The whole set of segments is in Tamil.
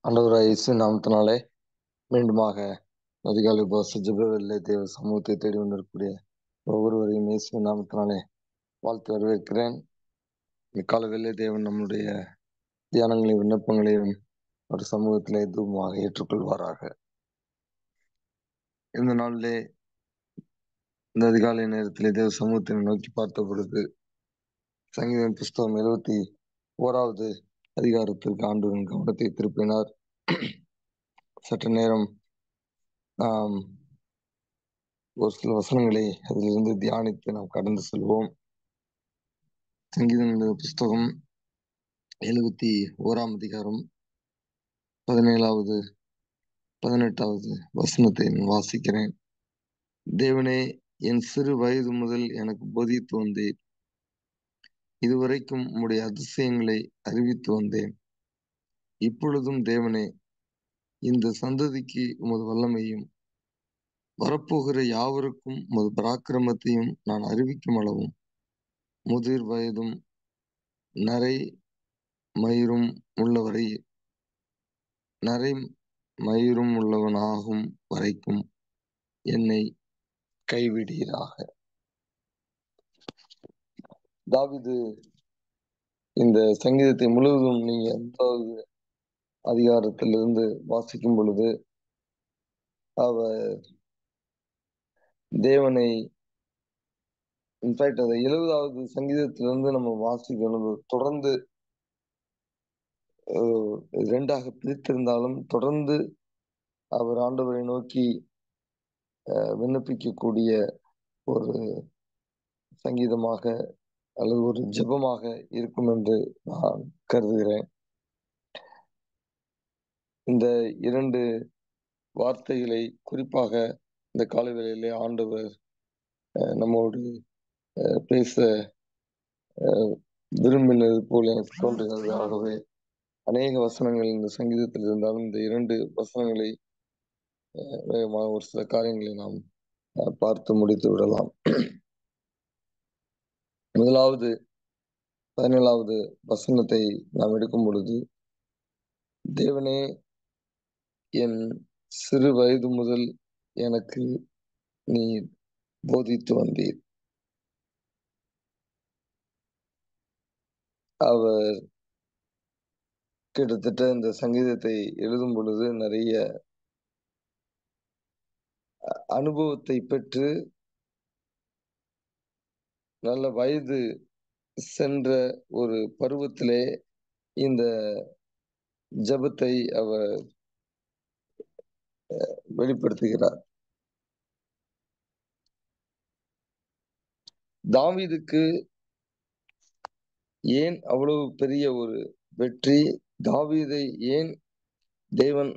ஆண்டவராகிய இயேசு நாமத்தினாலே மீண்டுமாக அதிகாலை உபவாச ஜெபவேளையிலே தேவ சமூகத்தை தேடி வந்திருக்கக்கூடிய ஒவ்வொருவரையும் இயேசு நாமத்தினாலே வாழ்த்து வரவேற்கிறேன். இக்கால வேளையிலே தேவன் நம்முடைய தியானங்களையும் விண்ணப்பங்களையும் ஒரு சமூகத்திலே தூபமாக ஏற்றுக்கொள்வாராக. இந்த நாளிலே இந்த அதிகாலை நேரத்திலே தேவ சமூகத்தை நோக்கி பார்த்த பொழுது சங்கீதம் புஸ்தகம் 71வது அதிகாரத்திற்கு ஆண்டவரின் கவனத்தை திருப்பினார். சற்று நேரம் நாம் ஒரு சில வசனங்களை அதிலிருந்து தியானித்து நாம் கடந்து செல்வோம். சங்கீத புஸ்தகம் 71ஆம் அதிகாரம் 17வது 18வது வசனத்தை நான் வாசிக்கிறேன். தேவனே, என் சிறு வயது முதல் எனக்கு போதித்து வந்தேன். இதுவரைக்கும் உம்முடைய அதிசயங்களை அறிவித்து வந்தேன். இப்பொழுதும் தேவனே, இந்த சந்ததிக்கு உமது வல்லமையும் வரப்போகிற யாவருக்கும் உமது பராக்கிரமத்தையும் நான் அறிவிக்கும் அளவும் முதிர் வயதும் நரை மயிரும் உள்ளவனாகும் வரைக்கும் என்னை கைவிடீராக. தாவீது இந்த சங்கீதத்தை முழுவதும் நீங்க 8வது அதிகாரத்திலிருந்து வாசிக்கும் பொழுது அவர் தேவனை இன்ஃபேக்ட் அதை 70வது சங்கீதத்திலிருந்து நம்ம வாசிக்கணும். தொடர்ந்து 2ஆக பிரித்திருந்தாலும் தொடர்ந்து அவர் ஆண்டவரை நோக்கி விண்ணப்பிக்கக்கூடிய ஒரு சங்கீதமாக அல்லது ஒரு ஜெபமாக இருக்கும் என்று நான் கருதுகிறேன். இந்த 2 வார்த்தைகளை குறிப்பாக இந்த காலை வேளையிலே ஆண்டவர் நம்மோடு பேச விரும்பினது போல் எனக்கு தோன்றினது. ஆகவே அநேக வசனங்கள் இந்த சங்கீதத்தில் இருந்தாலும் இந்த 2 வசனங்களை வேகமாக ஒரு சில காரியங்களை நாம் பார்த்து முடித்து விடலாம். முதலாவது 17வது வசனத்தை நாம் எடுக்கும் பொழுது, தேவனே, என் சிறு வயது முதல் எனக்கு நீர் போதித்து வந்தீர். அவர் கிட்டத்தட்ட இந்த சங்கீதத்தை எழுதும் பொழுது நிறைய அனுபவத்தை பெற்று நல்ல வயது சென்ற ஒரு பருவத்திலே இந்த ஜெபத்தை அவர் வெளிப்படுத்துகிறார். தாவீதுக்கு ஏன் அவ்வளவு பெரிய ஒரு வெற்றி? தாவீதை ஏன் தேவன்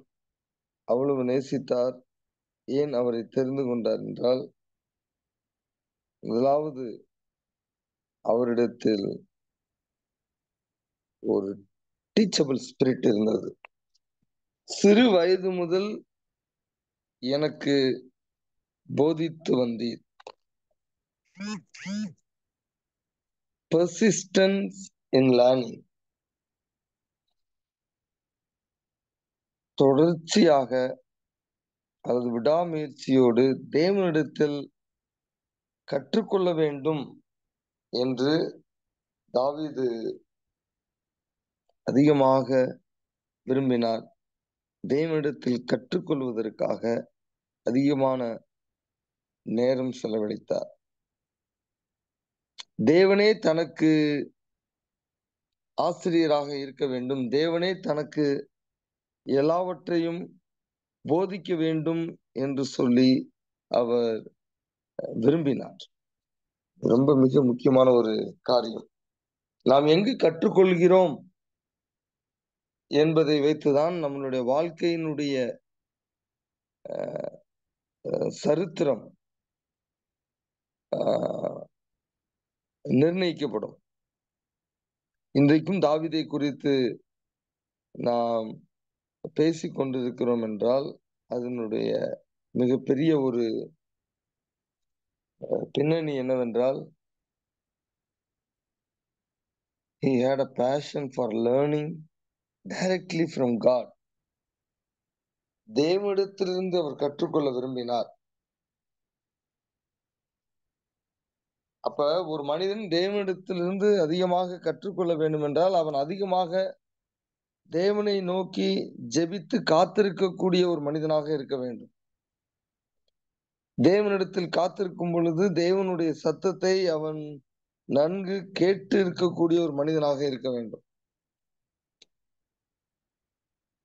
அவ்வளவு நேசித்தார்? ஏன் அவரை தெரிந்து கொண்டார் என்றால், முதலாவது அவரிடத்தில் ஒரு டீச்சபிள் ஸ்பிரிட் இருந்தது. சிறு வயது முதல் எனக்கு போதித்து வந்தீர். Persistence in learning. தொடர்ச்சியாக அல்லது விடாமுயற்சியோடு தேவனிடத்தில் கற்றுக்கொள்ள வேண்டும் என்று தாவீது அதிகமாக விரும்பினார். தேவனிடத்தில் கற்றுக்கொள்வதற்காக அதிகமான நேரம் செலவழித்தார். தேவனே தனக்கு ஆசிரியராக இருக்க வேண்டும், தேவனே தனக்கு எல்லாவற்றையும் போதிக்க வேண்டும் என்று சொல்லி அவர் விரும்பினார். ரொம்ப மிக முக்கியமான ஒரு காரியம். நாம் எங்கு கற்றுக்கொள்கிறோம் என்பதை வைத்துதான் நம்மளுடைய வாழ்க்கையினுடைய சரித்திரம் நிர்ணயிக்கப்படும். இன்றைக்கும் தாவீதை குறித்து நாம் பேசிக் கொண்டிருக்கிறோம் என்றால் அதனுடைய மிகப்பெரிய ஒரு பின்னணி என்னவென்றால், he had a passion for learning directly from God. தேவனிடத்திலிருந்து அவர் கற்றுக்கொள்ள விரும்பினார். அப்ப ஒரு மனிதன் தேவனிடத்திலிருந்து அதிகமாக கற்றுக்கொள்ள வேண்டும் என்றால், அவன் அதிகமாக தேவனை நோக்கி ஜெபித்து காத்திருக்கக்கூடிய ஒரு மனிதனாக இருக்க வேண்டும். தேவனிடத்தில் காத்திருக்கும் பொழுது, தேவனுடைய சத்தத்தை அவன் நன்கு கேட்டு இருக்கக்கூடிய ஒரு மனிதனாக இருக்க வேண்டும்.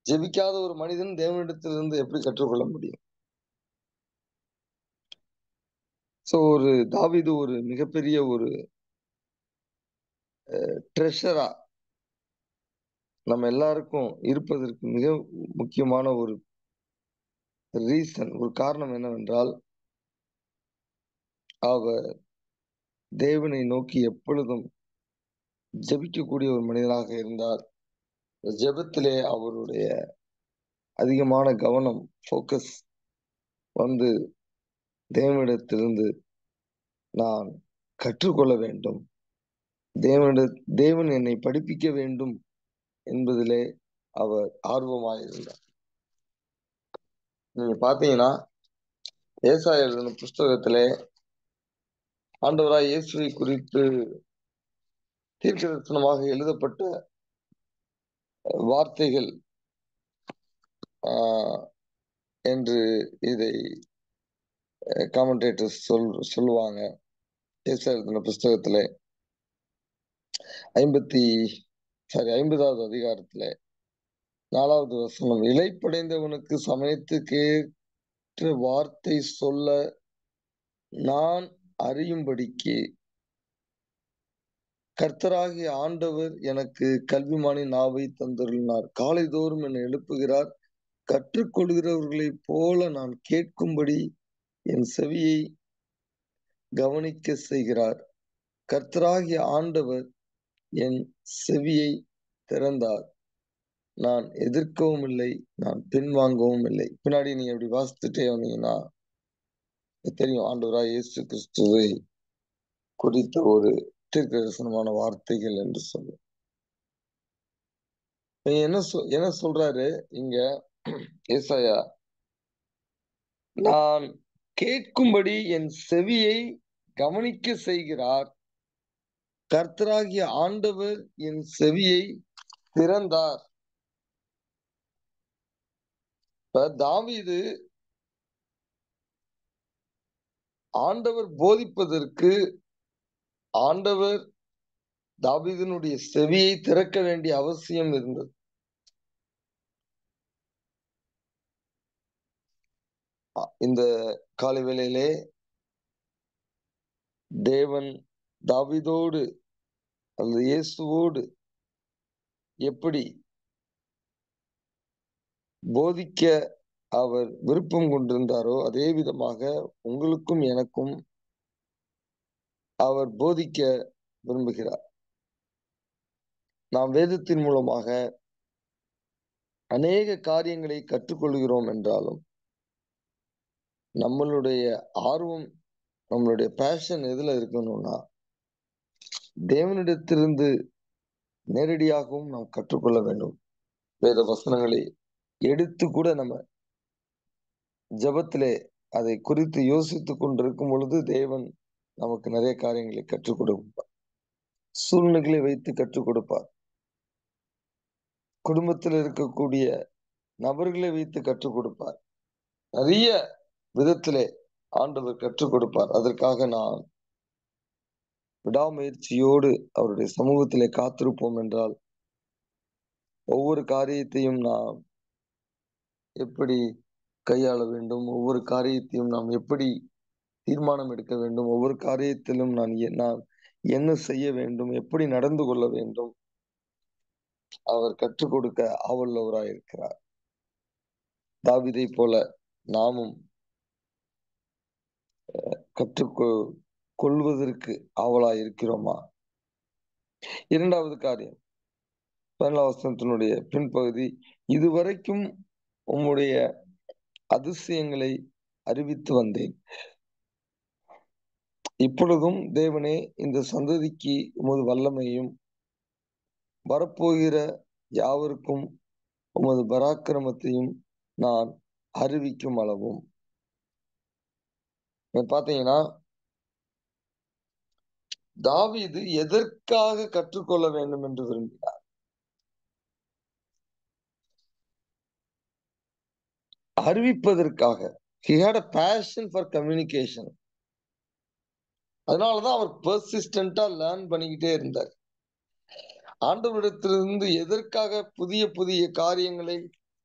ஜெபிக்காத ஒரு மனிதன் தேவனிடத்திலிருந்து எப்படி கற்றுக்கொள்ள முடியும்? ஒரு தாவீது ஒரு மிகப்பெரிய ஒரு ட்ரெஷரா நம்ம எல்லாருக்கும் இருப்பதற்கு மிக முக்கியமான ஒரு ஒரு காரணம் என்னவென்றால், அவர் தேவனை நோக்கி எப்பொழுதும் ஜெபிக்கக்கூடிய ஒரு மனிதனாக இருந்தார். ஜெபத்திலே அவருடைய அதிகமான கவனம், ஃபோக்கஸ் வந்து தேவனிடத்திலிருந்து நான் கற்றுக்கொள்ள வேண்டும். தேவன் என்னை படிப்பிக்க வேண்டும் என்பதிலே அவர் ஆர்வமாயிருந்தார். நீங்க பார்த்தீங்கன்னா, ஏசாயா எழுதின புஸ்தகத்திலே ஆண்டவராய் இயேசுவை குறித்து தீர்க்கதரிசனமாக எழுதப்பட்ட வார்த்தைகள் என்று இதை காமெண்டேட்டர்ஸ் சொல்லுவாங்க. ஏசாயா எழுதின புஸ்தகத்திலே 50வது அதிகாரத்திலே 4வது வசனம், இளைப்படைந்தவனுக்கு சமயத்துக்கேற்ற வார்த்தை சொல்ல நான் அறியும்படிக்கு கர்த்தராகிய ஆண்டவர் எனக்கு கல்விமானின் நாவை தந்தருளினார். காலைதோறும் என்னை எழுப்புகிறார். கற்றுக்கொள்கிறவர்களைப் போல நான் கேட்கும்படி என் செவியை கவனிக்க செய்கிறார். கர்த்தராகிய ஆண்டவர் என் செவியை திறந்தார். நான் எதிர்க்கவும் இல்லை, நான் பின்வாங்கவும் இல்லை. பின்னாடி நீங்க அப்படி வாசித்துட்டே வந்தீங்கன்னா தெரியும், ஆண்டவராய் இயேசு கிறிஸ்துவை குறித்த ஒரு தீர்க்கதரிசனமான வார்த்தைகள் என்று சொல்லும். என்ன சொல்றாரு இங்க ஏசாயா? நான் கேட்கும்படி என் செவியை கவனிக்க செய்கிறார். கர்த்தராகிய ஆண்டவர் என் செவியை திறந்தார். தாவீது ஆண்டவர் போதிப்பதற்கு ஆண்டவர் தாவீதினுடைய செவியை திறக்க வேண்டிய அவசியம் இருந்தது. இந்த காலை வேளையிலே தேவன் தாவீதோடு அல்லது இயேசுவோடு எப்படி போதிக்க அவர் விருப்பம் கொண்டிருந்தாரோ, அதே விதமாக உங்களுக்கும் எனக்கும் அவர் போதிக்க விரும்புகிறார். நாம் வேதத்தின் மூலமாக அநேக காரியங்களை கற்றுக்கொள்கிறோம் என்றாலும், நம்மளுடைய ஆர்வம், நம்மளுடைய பேஷன் எதுல இருக்கணும்னா, தேவனிடத்திலிருந்து நேரடியாகவும் நாம் கற்றுக்கொள்ள வேண்டும். வேத வசனங்களை எடுத்து கூட நம்ம ஜெபத்திலே அதை குறித்து யோசித்துக் கொண்டிருக்கும் பொழுது தேவன் நமக்கு நிறைய காரியங்களை கற்றுக் கொடுப்பார். சூழ்நிலைகளை வைத்து கற்றுக் கொடுப்பார். குடும்பத்தில் இருக்கக்கூடிய நபர்களை வைத்து கற்றுக் கொடுப்பார். நிறைய விதத்திலே ஆண்டவர் கற்றுக் கொடுப்பார். அதற்காக நான் விடாமுயற்சியோடு அவருடைய சமூகத்திலே காத்திருப்போம் என்றால், ஒவ்வொரு காரியத்தையும் நாம் எப்படி கையாள வேண்டும், ஒவ்வொரு காரியத்தையும் நாம் எப்படி தீர்மானம் எடுக்க வேண்டும், ஒவ்வொரு காரியத்திலும் நான் என்ன செய்ய வேண்டும், எப்படி நடந்து கொள்ள வேண்டும், அவர் கற்றுக் கொடுக்க ஆவலுள்ளவராய் இருக்கிறார். தாவீதை போல நாமும் கற்றுக்கொள்வதற்கு ஆவலாய் இருக்கிறோமா? 2வது காரியம், 17 வசனத்தினுடைய பின்பகுதி, இதுவரைக்கும் உம்முடைய அதிசயங்களை அறிவித்து வந்தேன். இப்பொழுதும் தேவனே, இந்த சந்ததிக்கு உமது வல்லமையும் வரப்போகிற யாவருக்கும் உமது பராக்கிரமத்தையும் நான் அறிவிக்கும் அளவும். பாத்தீங்கன்னா, தாவீது எதற்காக கற்றுக்கொள்ள வேண்டும் என்று விரும்பினார்? அறிவிப்பதற்காக. He had a passion for communication. அதனாலதான் அவர் பெர்சிஸ்டன்டா லேர்ன் பண்ணிக்கிட்டே இருந்தார். ஆண்டவரிடத்திலிருந்து எதற்காக புதிய புதிய காரியங்களை,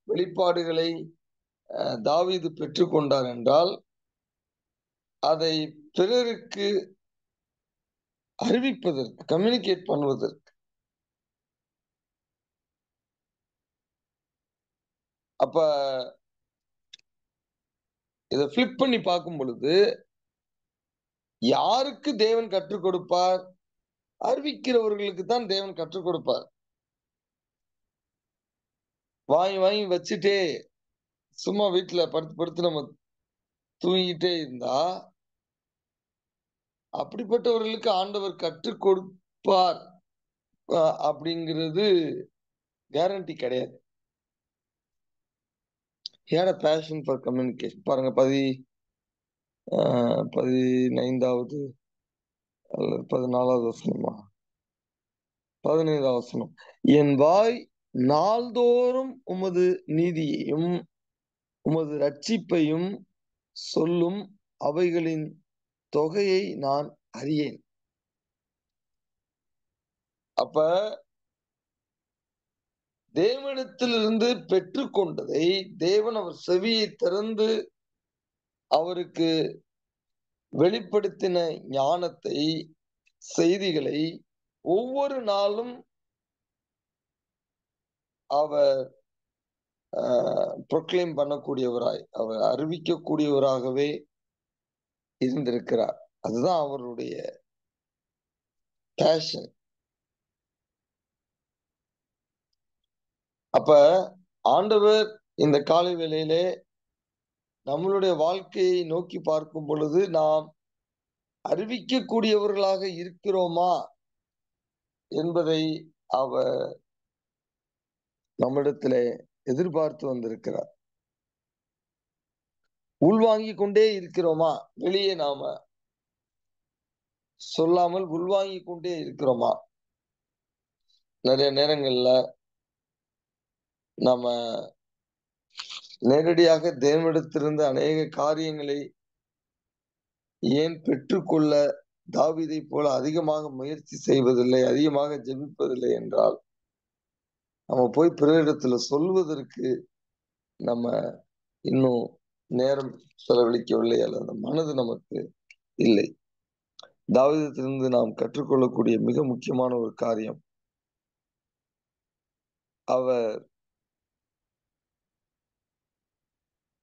வெளிப்பாடுகளை தாவீது பெற்றுக்கொண்டார் என்றால், அதை பிறருக்கு அறிவிப்பதற்கு, கம்யூனிகேட் பண்ணுவதற்கு. அப்ப இதை ஃபிளிப் பண்ணி பார்க்கும் பொழுது, யாருக்கு தேவன் கற்றுக் கொடுப்பார்? அறிவிக்கிறவர்களுக்கு தான் தேவன் கற்றுக் கொடுப்பார். வாங்கி வாங்கி வச்சுட்டே சும்மா வீட்டுல படுத்து படுத்து நம்ம தூங்கிட்டே இருந்தா, அப்படிப்பட்டவர்களுக்கு ஆண்டவர் கற்றுக் கொடுப்பார் அப்படிங்கிறது கேரண்டி கிடையாது. He had a passion for communication. பாருங்க 15வது அல்லது 14வது வசனமா, 15வது வசனம். என் வாய் நாள்தோறும் உமது நீதியையும் உமது ரட்சிப்பையும் சொல்லும், அவைகளின் தொகையை நான் அறியேன். அப்ப தேவனிடத்திலிருந்து பெற்றுக்கொண்டதை தேவன் அவர் செவியை திறந்து அவருக்கு வெளிப்படுத்தின ஞானத்தை, செய்திகளை ஒவ்வொரு நாளும் அவர் ப்ரொக்ளைம் பண்ணக்கூடியவராய், அவர் அறிவிக்கக்கூடியவராகவே இருந்திருக்கிறார். அதுதான் அவருடைய பேஷன். அப்ப ஆண்டவர் இந்த காலை வேளையிலே நம்மளுடைய வாழ்க்கையை நோக்கி பார்க்கும் பொழுது, நாம் அறிவிக்கக்கூடியவர்களாக இருக்கிறோமா என்பதை அவர் நம்மிடத்திலே எதிர்பார்த்து வந்திருக்கிறார். உள்வாங்கிக் கொண்டே இருக்கிறோமா? வெளியே நாம சொல்லாமல் உள்வாங்கிக் கொண்டே இருக்கிறோமா? நிறைய நேரங்கள்ல நம்ம நேரடியாக தேவனிடத்திலிருந்து அநேக காரியங்களை ஏன் பெற்றுக்கொள்ள தாவீதை போல அதிகமாக முயற்சி செய்வதில்லை, அதிகமாக ஜெபிப்பதில்லை என்றால், நம்ம போய் பிறரிடத்துல சொல்வதற்கு நம்ம இன்னும் நேரம் செலவழிக்கவில்லை, அல்லது மனது நமக்கு இல்லை. தாவீதிலிருந்து நாம் கற்றுக்கொள்ளக்கூடிய மிக முக்கியமான ஒரு காரியம், அவர்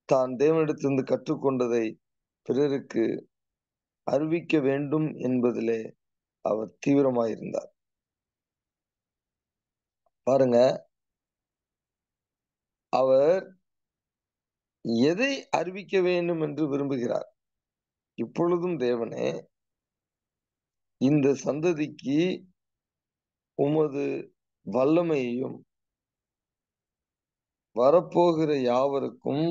தான் தேவனிடத்திலிருந்து கற்றுக்கொண்டதை பிறருக்கு அறிவிக்க வேண்டும் என்பதிலே அவர் தீவிரமாயிருந்தார். பாருங்க, அவர் எதை அறிவிக்க வேண்டும் என்று விரும்புகிறார்? இப்பொழுதும் தேவனே, இந்த சந்ததிக்கு உமது வல்லமையையும் வரப்போகிற யாவருக்கும்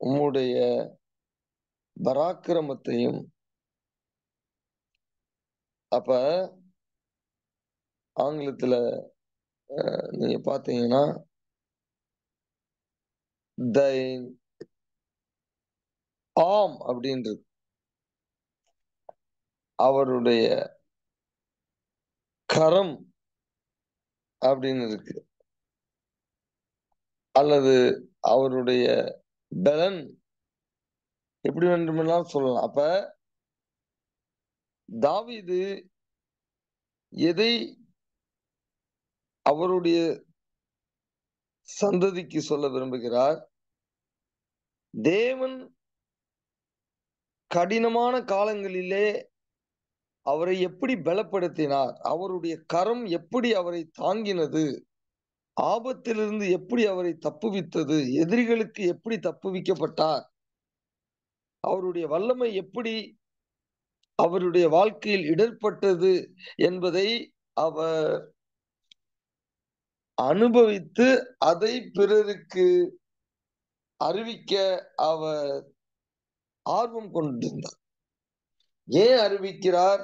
உம்முடைய பராக்கிரமத்தையும். அப்ப ஆங்கிலத்துல நீங்க பாத்தீங்கன்னா, thine arm அப்படின்றது, அவருடைய கரம் அப்படின்னு இருக்கு, அல்லது அவருடைய பலன், எப்படி வேண்டுமெல்லாம் சொல்லலாம். அப்ப தாவீது எதை அவருடைய சந்ததிக்கு சொல்ல விரும்புகிறார்? தேவன் கடினமான காலங்களிலே அவரை எப்படி பலப்படுத்தினார், அவருடைய கரம் எப்படி அவரை தாங்கினது, ஆபத்திலிருந்து எப்படி அவரை தப்புவித்தது, எதிரிகளுக்கு எப்படி தப்புவிக்கப்பட்டார், அவருடைய வல்லமை எப்படி அவருடைய வாழ்க்கையில் இடர்பட்டது என்பதை அவர் அனுபவித்து அதை பிறருக்கு அறிவிக்க அவர் ஆர்வம் கொண்டிருந்தார். ஏன் அறிவிக்கிறார்?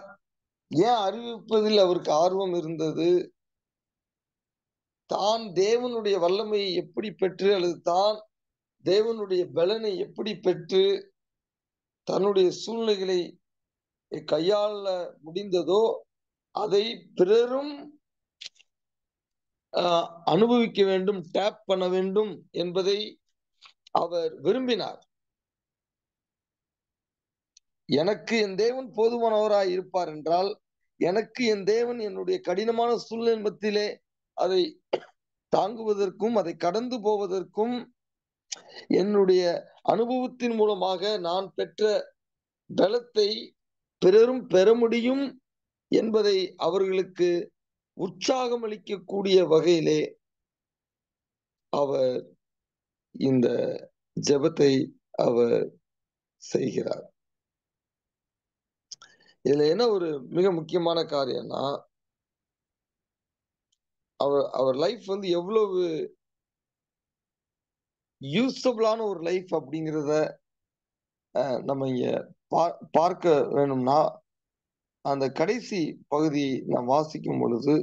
ஏன் அறிவிப்பதில் அவருக்கு ஆர்வம் இருந்தது? தான் தேவனுடைய வல்லமையை எப்படி பெற்று, அல்லது தான் தேவனுடைய பலனை எப்படி பெற்று தன்னுடைய சூழ்நிலைகளை கையாள முடிந்ததோ அதை பிறரும் அனுபவிக்க வேண்டும், டேப் பண்ண வேண்டும் என்பதை அவர் விரும்பினார். எனக்கு என் தேவன் போதுமானவராய் இருப்பார் என்றால், எனக்கு என் தேவன் என்னுடைய கடினமான சூழ்நிலை அதை தாங்குவதற்கும், அதை கடந்து போவதற்கும், என்னுடைய அனுபவத்தின் மூலமாக நான் பெற்ற பலத்தை பிறரும் பெற முடியும் என்பதை அவர்களுக்கு உற்சாகம் அளிக்கக்கூடிய வகையிலே அவர் இந்த ஜெபத்தை அவர் செய்கிறார். இதுல என்ன ஒரு மிக முக்கியமான காரியம்னா, அவர் லைஃப் வந்து எவ்வளவு யூஸ்ஃபுல்லான ஒரு லைஃப் அப்படிங்கிறத நம்ம இங்க பார்க்க வேணும்னா, அந்த கடைசி பகுதி நாம் வாசிக்கும் பொழுது,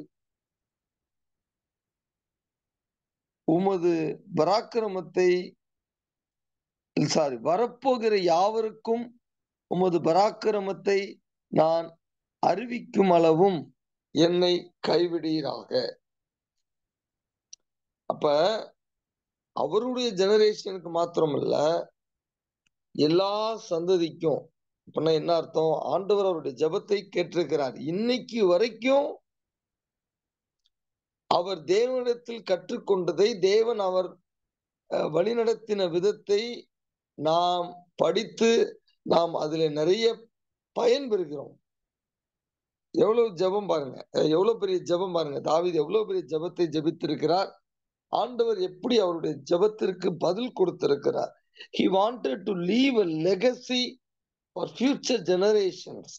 உமது பராக்கிரமத்தை வரப்போகிற யாவருக்கும் உமது பராக்கிரமத்தை நான் அறிவிக்கும் அளவும் என்னை கைவிடீராக. அப்ப அவருடைய ஜெனரேஷனுக்கு மாத்திரமல்ல, எல்லா சந்ததிக்கும். அப்படின்னா என்ன அர்த்தம்? ஆண்டவர் அவருடைய ஜெபத்தை கேட்டிருக்கிறார். இன்னைக்கு வரைக்கும் அவர் தேவனிடத்தில் கற்றுக்கொண்டதை, தேவன் அவர் வழிநடத்தின விதத்தை நாம் படித்து நாம் அதுல நிறைய பயன் பெறுகிறோம். எவ்வளவு ஜெபம் பாருங்க, எவ்வளவு பெரிய ஜெபம் பாருங்க. தாவீது எவ்வளவு பெரிய ஜெபத்தை ஜெபித்திருக்கிறார். ஆண்டவர் எப்படி அவருடைய ஜெபத்திற்கு பதில் கொடுத்திருக்கிறார். He wanted to leave a legacy for future generations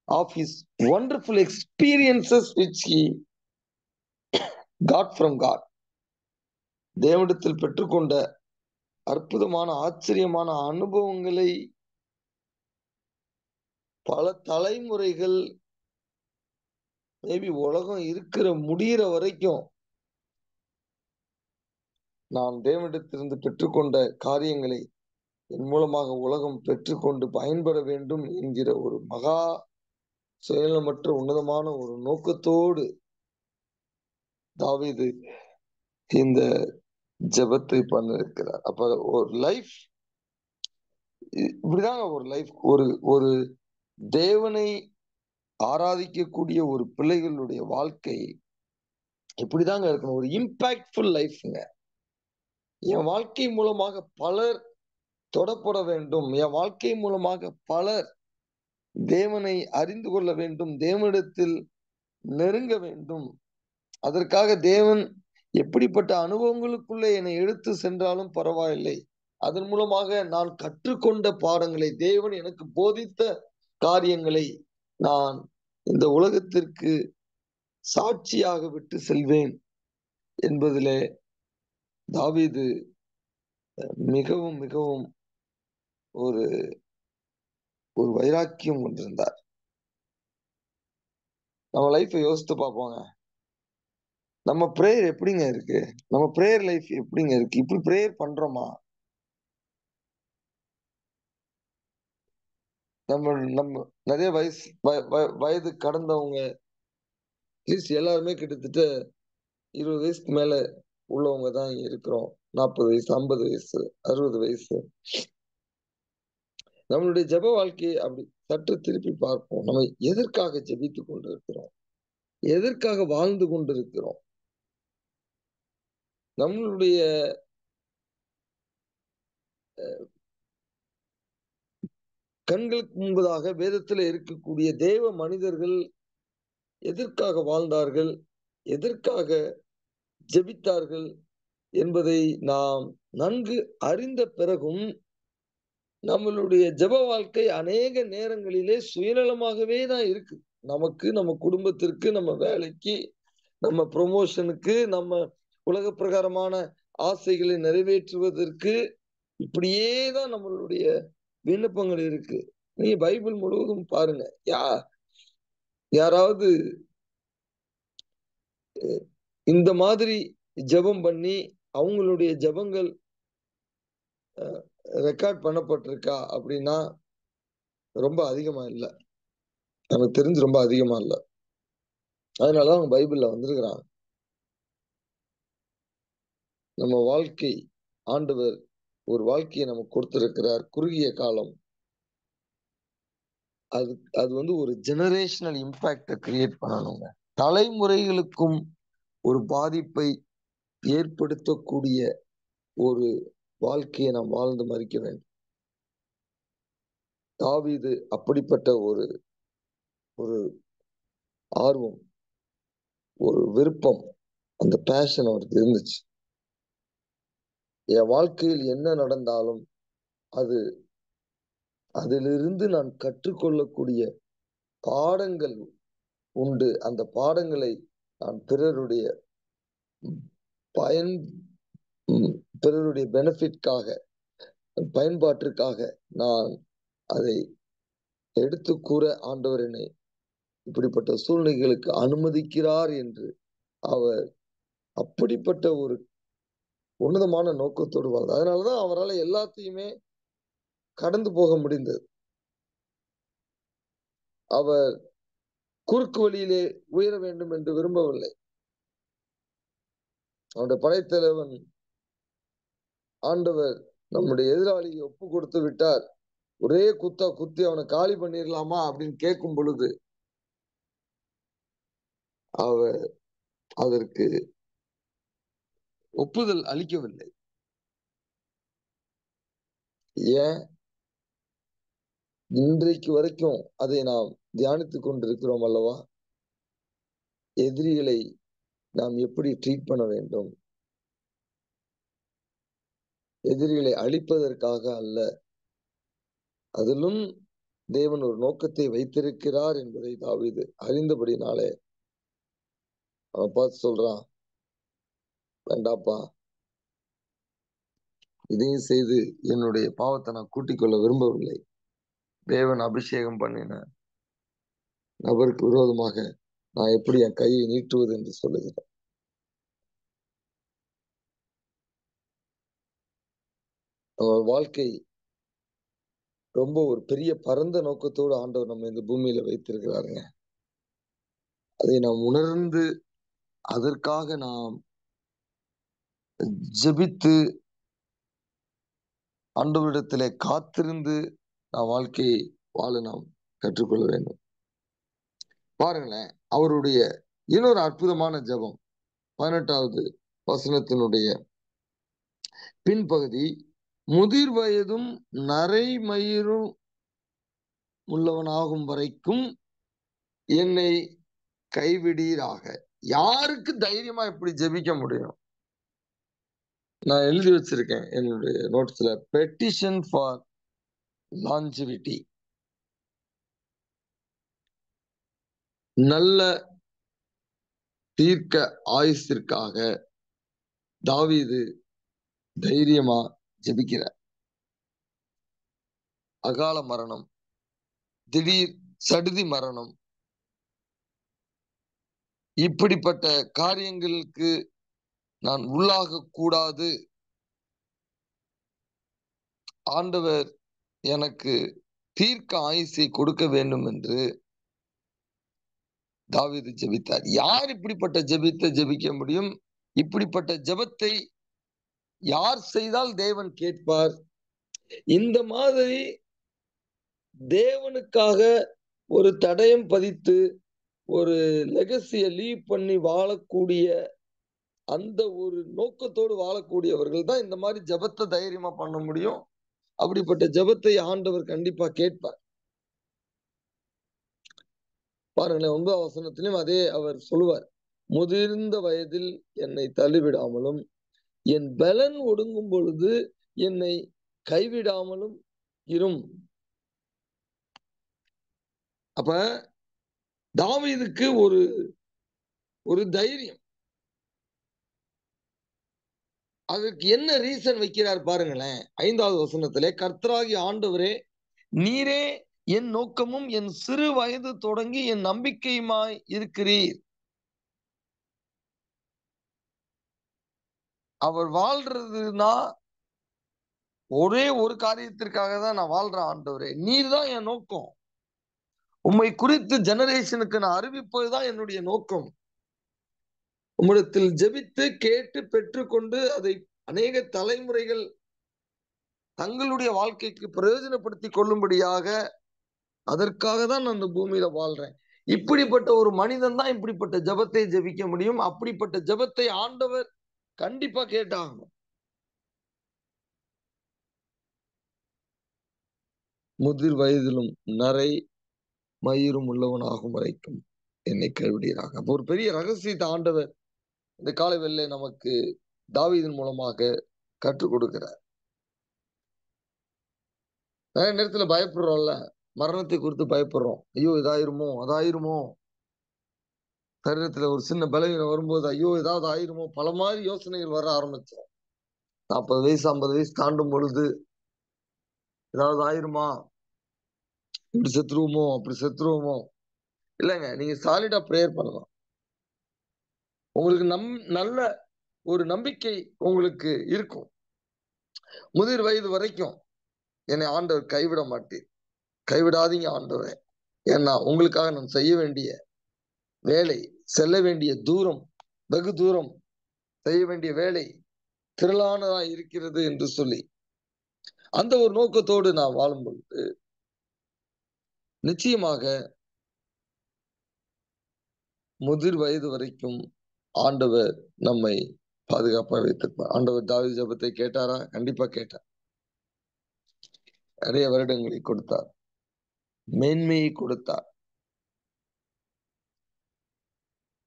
of his wonderful experiences which he got from God. தேவனிடத்தில் பெற்றுக்கொண்ட அற்புதமான ஆச்சரியமான அனுபவங்களை பல தலைமுறைகள், மேபி உலகம் இருக்கிற முடிகிற வரைக்கும் நான் தேவனிடத்திலிருந்து பெற்றுக்கொண்ட காரியங்களை என் மூலமாக உலகம் பெற்றுக்கொண்டு பயன்பட வேண்டும் என்கிற ஒரு மகா சுயநலமற்ற உன்னதமான ஒரு நோக்கத்தோடு தாவீது இந்த ஜெபத்தை பண்ணிருக்கிறார். அப்ப ஒரு லைஃப் இப்படிதாங்க ஒரு லைஃப். ஒரு தேவனை ஆராதிக்கக்கூடிய ஒரு பிள்ளைகளுடைய வாழ்க்கை இப்படிதாங்க இருக்கணும். ஒரு இம்பாக்ட்ஃபுல் லைஃப்ங்க. என் வாழ்க்கை மூலமாக பலர் தொடப்பட வேண்டும், என் வாழ்க்கை மூலமாக பலர் தேவனை அறிந்து கொள்ள வேண்டும், தேவனிடத்தில் நெருங்க வேண்டும். அதற்காக தேவன் எப்படிப்பட்ட அனுபவங்களுக்குள்ளே என்னை எடுத்து சென்றாலும் பரவாயில்லை. அதன் மூலமாக நான் கற்றுக்கொண்ட பாடங்களை, தேவன் எனக்கு போதித்த காரியங்களை நான் இந்த உலகத்திற்கு சாட்சியாக விட்டு செல்வேன் என்பதிலே தாவீது மிகவும் மிகவும் ஒரு ஒரு வைராக்கியம் கொண்டிருந்தார். நம்ம லைஃப்பை யோசித்து பார்ப்போங்க. நம்ம பிரேயர் எப்படிங்க இருக்கு? நம்ம பிரேயர் லைஃப் எப்படிங்க இருக்கு? இப்படி பிரேயர் பண்றோமா? நம்ம நிறைய வயது கடந்தவங்க எல்லாருமே கிட்டத்தட்ட 20 வயசுக்கு மேல உள்ளவங்க தான் இருக்கிறோம். 40 வயசு, 50 வயசு, 60 வயசு. நம்மளுடைய ஜெப வாழ்க்கையை அப்படி சற்று திருப்பி பார்ப்போம். நம்ம எதற்காக ஜெபித்துக் கொண்டிருக்கிறோம்? எதற்காக வாழ்ந்து கொண்டிருக்கிறோம்? நம்மளுடைய கண்களுக்கு முன்பதாக வேதத்துல இருக்கக்கூடிய தேவ மனிதர்கள் எதற்காக வாழ்ந்தார்கள், எதற்காக ஜெபித்தார்கள் என்பதை நாம் நன்கு அறிந்த பிறகும் நம்மளுடைய ஜெப வாழ்க்கை அநேக நேரங்களிலே சுயநலமாகவே தான் இருக்கு. நமக்கு, நம்ம குடும்பத்திற்கு, நம்ம வேலைக்கு, நம்ம ப்ரொமோஷனுக்கு, நம்ம உலக பிரகாரமான ஆசைகளை நிறைவேற்றுவதற்கு இப்படியேதான் நம்மளுடைய விண்ணப்பங்கள் இருக்கு. நீங்க பைபிள் முழுவதும் பாருங்க. யாராவது இந்த மாதிரி ஜெபம் பண்ணி அவங்களுடைய ஜெபங்கள் ரெக்கார்ட் பண்ணப்பட்டிருக்கா அப்படின்னா ரொம்ப அதிகமா இல்ல. எனக்கு தெரிஞ்சு ரொம்ப அதிகமா இல்ல. அதனாலதான் அவங்க பைபிள்ல வந்திருக்கிறாங்க. நம்ம வாழ்க்கை, ஆண்டவர் ஒரு வாழ்க்கையை நமக்கு கொடுத்திருக்கிறார். குறுகிய காலம். அது அது வந்து ஒரு ஜெனரேஷனல் இம்பாக்ட கிரியேட் பண்ணணுங்க. தலைமுறைகளுக்கும் ஒரு பாதிப்பை ஏற்படுத்தக்கூடிய ஒரு வாழ்க்கையை நாம் வாழ்ந்து மறிக்க வேண்டும். தாவீது அப்படிப்பட்ட ஒரு ஒரு ஆர்வம், ஒரு விருப்பம், அந்த பேஷன் அவருக்கு இருந்துச்சு. என் வாழ்க்கையில் என்ன நடந்தாலும் அது அதிலிருந்து நான் கற்றுக்கொள்ளக்கூடிய பாடங்கள் உண்டு. அந்த பாடங்களை நான் பிறருடைய பயன் பிறருடைய பெனிஃபிட்காக, பயன்பாட்டிற்காக நான் அதை எடுத்து கூற ஆண்டவர் என்னை இப்படிப்பட்ட சூழ்நிலைகளுக்கு அனுமதிக்கிறார் என்று அவர் அப்படிப்பட்ட ஒரு உன்னதமான நோக்கத்தோடு வாழ்ந்தார். அதனாலதான் அவரால் எல்லாத்தையுமே கடந்து போக முடிந்தது. அவர் குறுக்கு வழியிலே உயர வேண்டும் என்று விரும்பவில்லை. அவருடைய படைத்தலைவன் ஆண்டவர் நம்முடைய எதிராளியை ஒப்பு கொடுத்து விட்டார், ஒரே குத்தா குத்தி அவனை காலி பண்ணிடலாமா அப்படின்னு கேட்கும் பொழுது அவர் அதற்கு ஒப்புதல் அளிக்கவில்லை. ஏன்? இன்றைக்கு வரைக்கும் அதை நாம் தியானித்துக் கொண்டிருக்கிறோம் அல்லவா? எதிரிகளை நாம் எப்படி ட்ரீட் பண்ண வேண்டும், எதிரிகளை அழிப்பதற்காக அல்ல, அதிலும் தேவன் ஒரு நோக்கத்தை வைத்திருக்கிறார் என்பதை தாவீது அறிந்தபடினாலே அவன் பார்த்து சொல்றான், வேண்டாப்பா, இதையும் செய்து என்னுடைய பாவத்தை நான் கூட்டிக் கொள்ள விரும்பவில்லை. தேவன் அபிஷேகம் பண்ணின நபருக்கு விரோதமாக நான் எப்படி என் கையை நீட்டுவது என்று சொல்லுகிறேன். நம்ம வாழ்க்கை ரொம்ப ஒரு பெரிய பரந்த நோக்கத்தோடு ஆண்டவர் நம்ம இந்த பூமியில வைத்திருக்கிறாருங்க. அதை நாம் உணர்ந்து அதற்காக நாம் ஜெபித்து ஆண்டவரிடத்திலே காத்திருந்து நாம் வாழ்க்கையை வாழ நாம் கற்றுக்கொள்ள வேண்டும். பாருங்களேன், அவருடைய இன்னொரு அற்புதமான ஜெபம் 18வது வசனத்தினுடைய பின்பகுதி, முதிர் வயதும் நரைமயிரும் உள்ளவனாகும் வரைக்கும் என்னை கைவிடீராக. யாருக்கு தைரியமா இப்படி ஜெபிக்க முடியும்? நான் எழுதி வச்சிருக்கேன் என்னுடைய நோட்ஸ்ல, பெட்டிஷன் ஃபார் லாஞ்சிவிட்டி, நல்ல தீர்க்க ஆயுசிற்காக தாவீது தைரியமா ஜெபிக்கிறார். அகால மரணம், திடீர் சடுதி மரணம், இப்படிப்பட்ட காரியங்களுக்கு நான் உள்ளாக கூடாது, ஆண்டவர் எனக்கு தீர்க்க ஆயுசை கொடுக்க வேண்டும் என்று தாவீது ஜெபித்தார். யார் இப்படிப்பட்ட ஜெபித்த ஜெபிக்க முடியும்? இப்படிப்பட்ட ஜெபத்தை யார் செய்தால் தேவன் கேட்பார்? இந்த மாதிரி தேவனுக்காக ஒரு தடயம் பதித்து ஒரு லெகசியை லீவ் பண்ணி வாழக்கூடிய அந்த ஒரு நோக்கத்தோடு வாழக்கூடியவர்கள் தான் இந்த மாதிரி ஜெபத்தை தைரியமா பண்ண முடியும். அப்படிப்பட்ட ஜெபத்தை ஆண்டவர் கண்டிப்பா கேட்பார். பாருங்களேன், 9வது வசனத்திலும் அதே அவர் சொல்லுவார், முதிர்ந்த வயதில் என்னை தள்ளிவிடாமலும் என் பலன் ஒடுங்கும் பொழுது என்னை கைவிடாமலும் இரும். அப்ப தாவீதுக்கு ஒரு ஒரு தைரியம், அதற்கு என்ன ரீசன் வைக்கிறார் பாருங்களேன். 5வது வசனத்திலே, கர்த்தராகிய ஆண்டவரே, நீரே என் நோக்கமும் என் சிறு வயது தொடங்கி என் நம்பிக்கையுமாய் இருக்கிறீர். அவர் வாழ்றதுன்னா ஒரே ஒரு காரியத்திற்காக தான் நான் வாழ்றேன் ஆண்டவரே. நீர் தான் என் நோக்கம். உம்மை குறித்து ஜெனரேஷனுக்கு நான் அறிவிப்பதுதான் என்னுடைய நோக்கம். உம்மிடத்தில் ஜெபித்து கேட்டு பெற்றுக்கொண்டு அதை அநேக தலைமுறைகள் தங்களுடைய வாழ்க்கைக்கு பிரயோஜனப்படுத்திக் கொள்ளும்படியாக அதற்காக தான் நான் இந்த பூமியில வாழ்றேன். இப்படிப்பட்ட ஒரு மனிதன் தான் இப்படிப்பட்ட ஜெபத்தை ஜெபிக்க முடியும். அப்படிப்பட்ட ஜெபத்தை ஆண்டவர் கண்டிப்பா கேட்டாகணும். முதிர் வயதிலும் நரை மயிரும் உள்ளவனாகும் வரைக்கும் என்னை கைவிடீராக. அப்போ ஒரு பெரிய ரகசியத்தை ஆண்டவர் இந்த காலை வேளையிலே நமக்கு தாவீதின் மூலமாக கற்றுக் கொடுக்கிறார். நிறைய நேரத்துல பயப்படுறோம்ல, மரணத்தை குறித்து பயப்படுறோம். ஐயோ இதாயிருமோ, அதாயிருமோ, சரீரத்துல ஒரு சின்ன பலவீனம் வரும்போது ஐயோ ஏதாவது ஆயிருமோ, பல மாதிரி யோசனைகள் வர ஆரம்பிச்சோம். 40 வயசு 50 வயசு தாண்டும் பொழுது ஏதாவது ஆயிருமா, இப்படி செத்துருவோமோ, அப்படி செத்துருவோமோ. இல்லைங்க, நீங்க சாலிடா பிரேயர் பண்ணலாம். உங்களுக்கு நல்ல ஒரு நம்பிக்கை உங்களுக்கு இருக்கும். முதிர் வயது வரைக்கும் என்னை ஆண்டவர் கைவிட மாட்டீர். கைவிடாதீங்க ஆண்டவரே. ஏன்னா உங்களுக்காக நான் செய்ய வேண்டிய வேலை, செல்ல வேண்டிய தூரம், வெகு தூரம், செய்ய வேண்டிய வேலை திரளானதா இருக்கிறது என்று சொல்லி அந்த ஒரு நோக்கத்தோடு நான் வாழும் பொழுது நிச்சயமாக முதிர் வயது வரைக்கும் ஆண்டவர் நம்மை பாதுகாப்பா வைத்திருப்பார். ஆண்டவர் தாவீது ஜெபத்தை கேட்டாரா? கண்டிப்பா கேட்டார். நிறைய வருடங்களை கொடுத்தார், மேன்மையை கொடுத்தார்.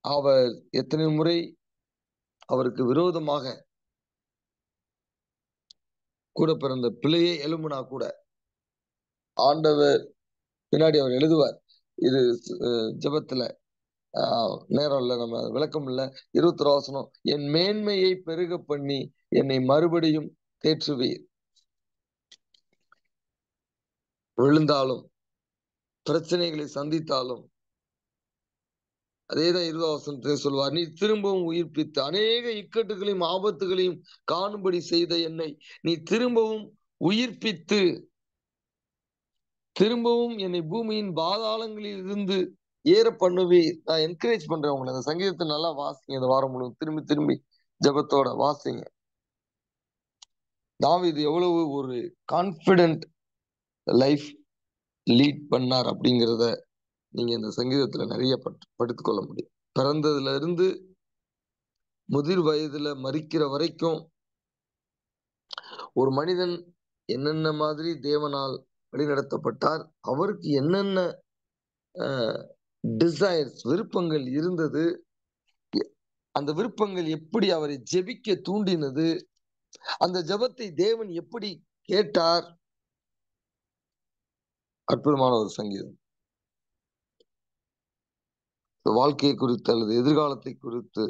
அவர் எத்தனை முறை அவருக்கு விரோதமாக கூட பிறந்த பிள்ளையே எழும்புனா கூட ஆண்டவர் பின்னாடி அவர் எழுதுவார். இது ஜெபத்துல நேரம் இல்ல, நம்ம விளக்கம் இல்ல. 21 வசனம், என் மேன்மையை பெருக பண்ணி என்னை மறுபடியும் தேற்றுவீர். விழுந்தாலும் பிரச்சனைகளை சந்தித்தாலும் அதேதான் 20 வசனத்தை சொல்வார், நீ திரும்பவும் உயிர்ப்பித்து அநேக இக்கட்டுகளையும் ஆபத்துகளையும் காணும்படி செய்த என்னை நீ திரும்பவும் உயிர்ப்பித்து திரும்பவும் என்னை பூமியின் பாதாளங்களில் இருந்து ஏற பண்ணுவீர். நான் என்கரேஜ் பண்றேன் உங்களை. அந்த சங்கீதத்தை நல்லா வாசிங்க. இந்த வாரம் முழுவதும் திரும்பி திரும்பி ஜெபத்தோட வாசிங்க. தாவீது எவ்வளவு ஒரு கான்பிடென்ட் லைஃப் லீட் பண்ணார் அப்படிங்கிறத நீங்க இந்த சங்கீதத்துல நிறைய படித்துக் கொள்ள முடியும். பிறந்ததுல இருந்து முதிர் வயதுல மரிக்கிற வரைக்கும் ஒரு மனிதன் என்னென்ன மாதிரி தேவனால் வழிநடத்தப்பட்டார், அவருக்கு என்னென்ன டிசைர்ஸ் விருப்பங்கள் இருந்தது, அந்த விருப்பங்கள் எப்படி அவரை ஜெபிக்க தூண்டினது, அந்த ஜெபத்தை தேவன் எப்படி கேட்டார். அற்புதமான ஒரு சங்கீதம். வாழ்க்கையை குறித்து அல்லது எதிர்காலத்தை குறித்து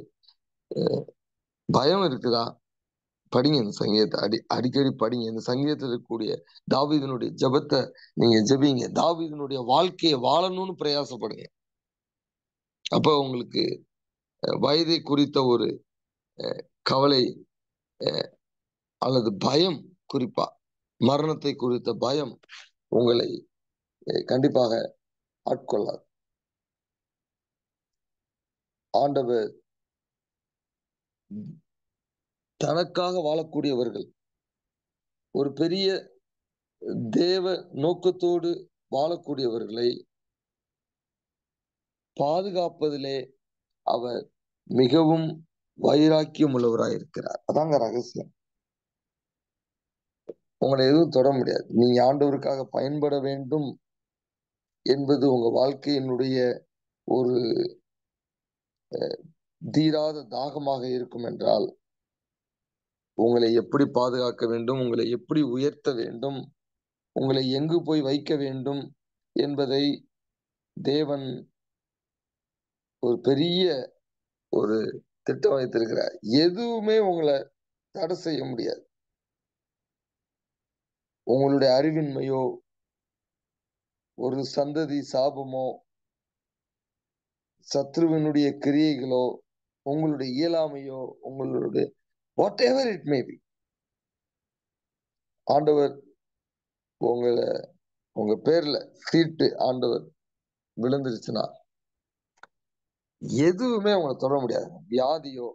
பயம் இருக்குதா? படிங்க இந்த சங்கீதத்தை. அடிக்கடி படிங்க. இந்த சங்கீதத்தில் இருக்கக்கூடிய தாவீதினுடைய ஜெபத்தை நீங்க ஜெபிங்க. தாவீதினுடைய வாழ்க்கையை வாழணும்னு பிரயாசப்படுங்க. அப்ப உங்களுக்கு வயதை குறித்த ஒரு கவலை அல்லது பயம், குறிப்பா மரணத்தை குறித்த பயம் உங்களை கண்டிப்பாக ஆட்கொள்ளாது. ஆண்டவர் தனக்காக வாழக்கூடியவர்கள், ஒரு பெரிய தேவ நோக்கத்தோடு வாழக்கூடியவர்களை பாதுகாப்பதிலே அவர் மிகவும் வைராக்கியம் உள்ளவராயிருக்கிறார். அதாங்க ரகசியம். உங்களை எதுவும் தொட முடியாது. நீங்க ஆண்டவருக்காக பயன்பட வேண்டும் என்பது உங்க வாழ்க்கையினுடைய ஒரு தீராத தாகமாக இருக்கும் என்றால், உங்களை எப்படி பாதுகாக்க வேண்டும், உங்களை எப்படி உயர்த்த வேண்டும், உங்களை எங்கு போய் வைக்க வேண்டும் என்பதை தேவன் ஒரு பெரிய ஒரு திட்டம் வைத்திருக்கிறார். எதுவுமே உங்களை தடை செய்ய முடியாது. உங்களுடைய அறிவின்மையோ, ஒரு சந்ததி சாபமோ, சத்ருவினுடைய கிரியைகளோ, உங்களுடைய இயலாமையோ, உங்களுடைய what ever it may be, ஆண்டவர் உங்க பேர்ல சீட்டு ஆண்டவர் விழுந்துருச்சுன்னா எதுவுமே உங்களை தொட முடியாது. வியாதியோ,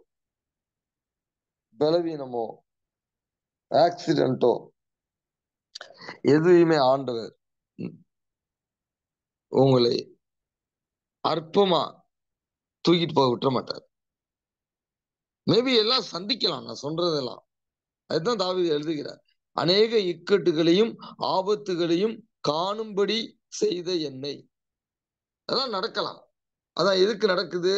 பலவீனமோ, ஆக்சிடென்ட்டோ, எதுவுமே ஆண்டவர் உங்களை அற்பமா தூக்கிட்டு போக விட்டுற மாட்டார். மேபி எல்லாம் சந்திக்கலாம், நான் சொல்றதெல்லாம். அதுதான் தாவீது எழுதுகிறார். அநேக இக்கட்டுகளையும் ஆபத்துகளையும் காணும்படி செய்த என்னை. அதெல்லாம் நடக்கலாம். அதான் எதுக்கு நடக்குது,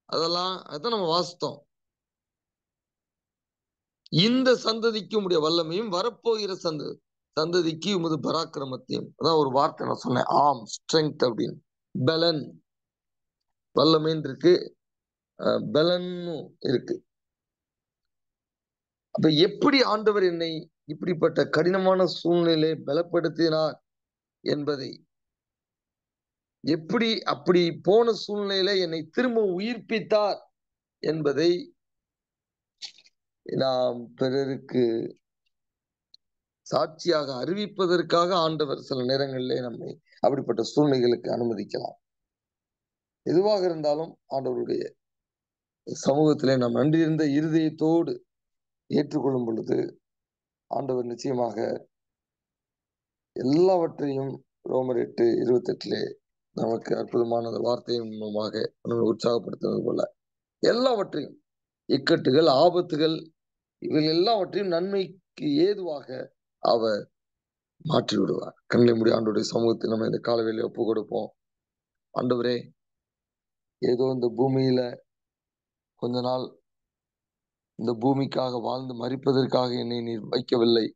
அதான் நம்ம வாசித்தோம். இந்த சந்ததிக்கு உடைய வல்லமையும், வரப்போகிற சந்ததிக்கு உமது பராக்கிரமத்தையும். அதான் ஒரு வார்த்தை நான் சொன்னேன், ஆம், ஸ்ட்ரெங்க் அப்படின்னு. பலன், வல்லமைன்னு இருக்கு, பலனும் இருக்கு. அப்ப எப்படி ஆண்டவர் என்னை இப்படிப்பட்ட கடினமான சூழ்நிலை பலப்படுத்தினார் என்பதை, எப்படி அப்படி போன சூழ்நிலையில என்னை திரும்ப உயிர்ப்பித்தார் என்பதை நாம் பிறருக்கு சாட்சியாக அறிவிப்பதற்காக ஆண்டவர் சில நேரங்களிலே நம்மை அப்படிப்பட்ட சூழ்நிலைகளுக்கு அனுமதிக்கலாம். எதுவாக இருந்தாலும் ஆண்டவருடைய சமூகத்திலே நாம் நன்றியிருந்த இருதயத்தோடு ஏற்றுக்கொள்ளும் பொழுது ஆண்டவர் நிச்சயமாக எல்லாவற்றையும் ரோமர் 8:28 நமக்கு அற்புதமான வார்த்தையின் மூலமாக உற்சாகப்படுத்துவது போல எல்லாவற்றையும், இக்கட்டுகள், ஆபத்துகள், இவைகள் எல்லாவற்றையும் நன்மைக்கு ஏதுவாக அவர் மாற்றி விடுவார். கண்களை மூடி ஆண்டவருடைய சமூகத்தில் நம்ம இந்த காலவேளையில ஒப்பு கொடுப்போம். ஆண்டவரே, ஏதோ இந்த பூமியில கொஞ்ச நாள் இந்த பூமிக்காக வாழ்ந்து மரிப்பதற்காக என்னை நீர் வைக்கவில்லை.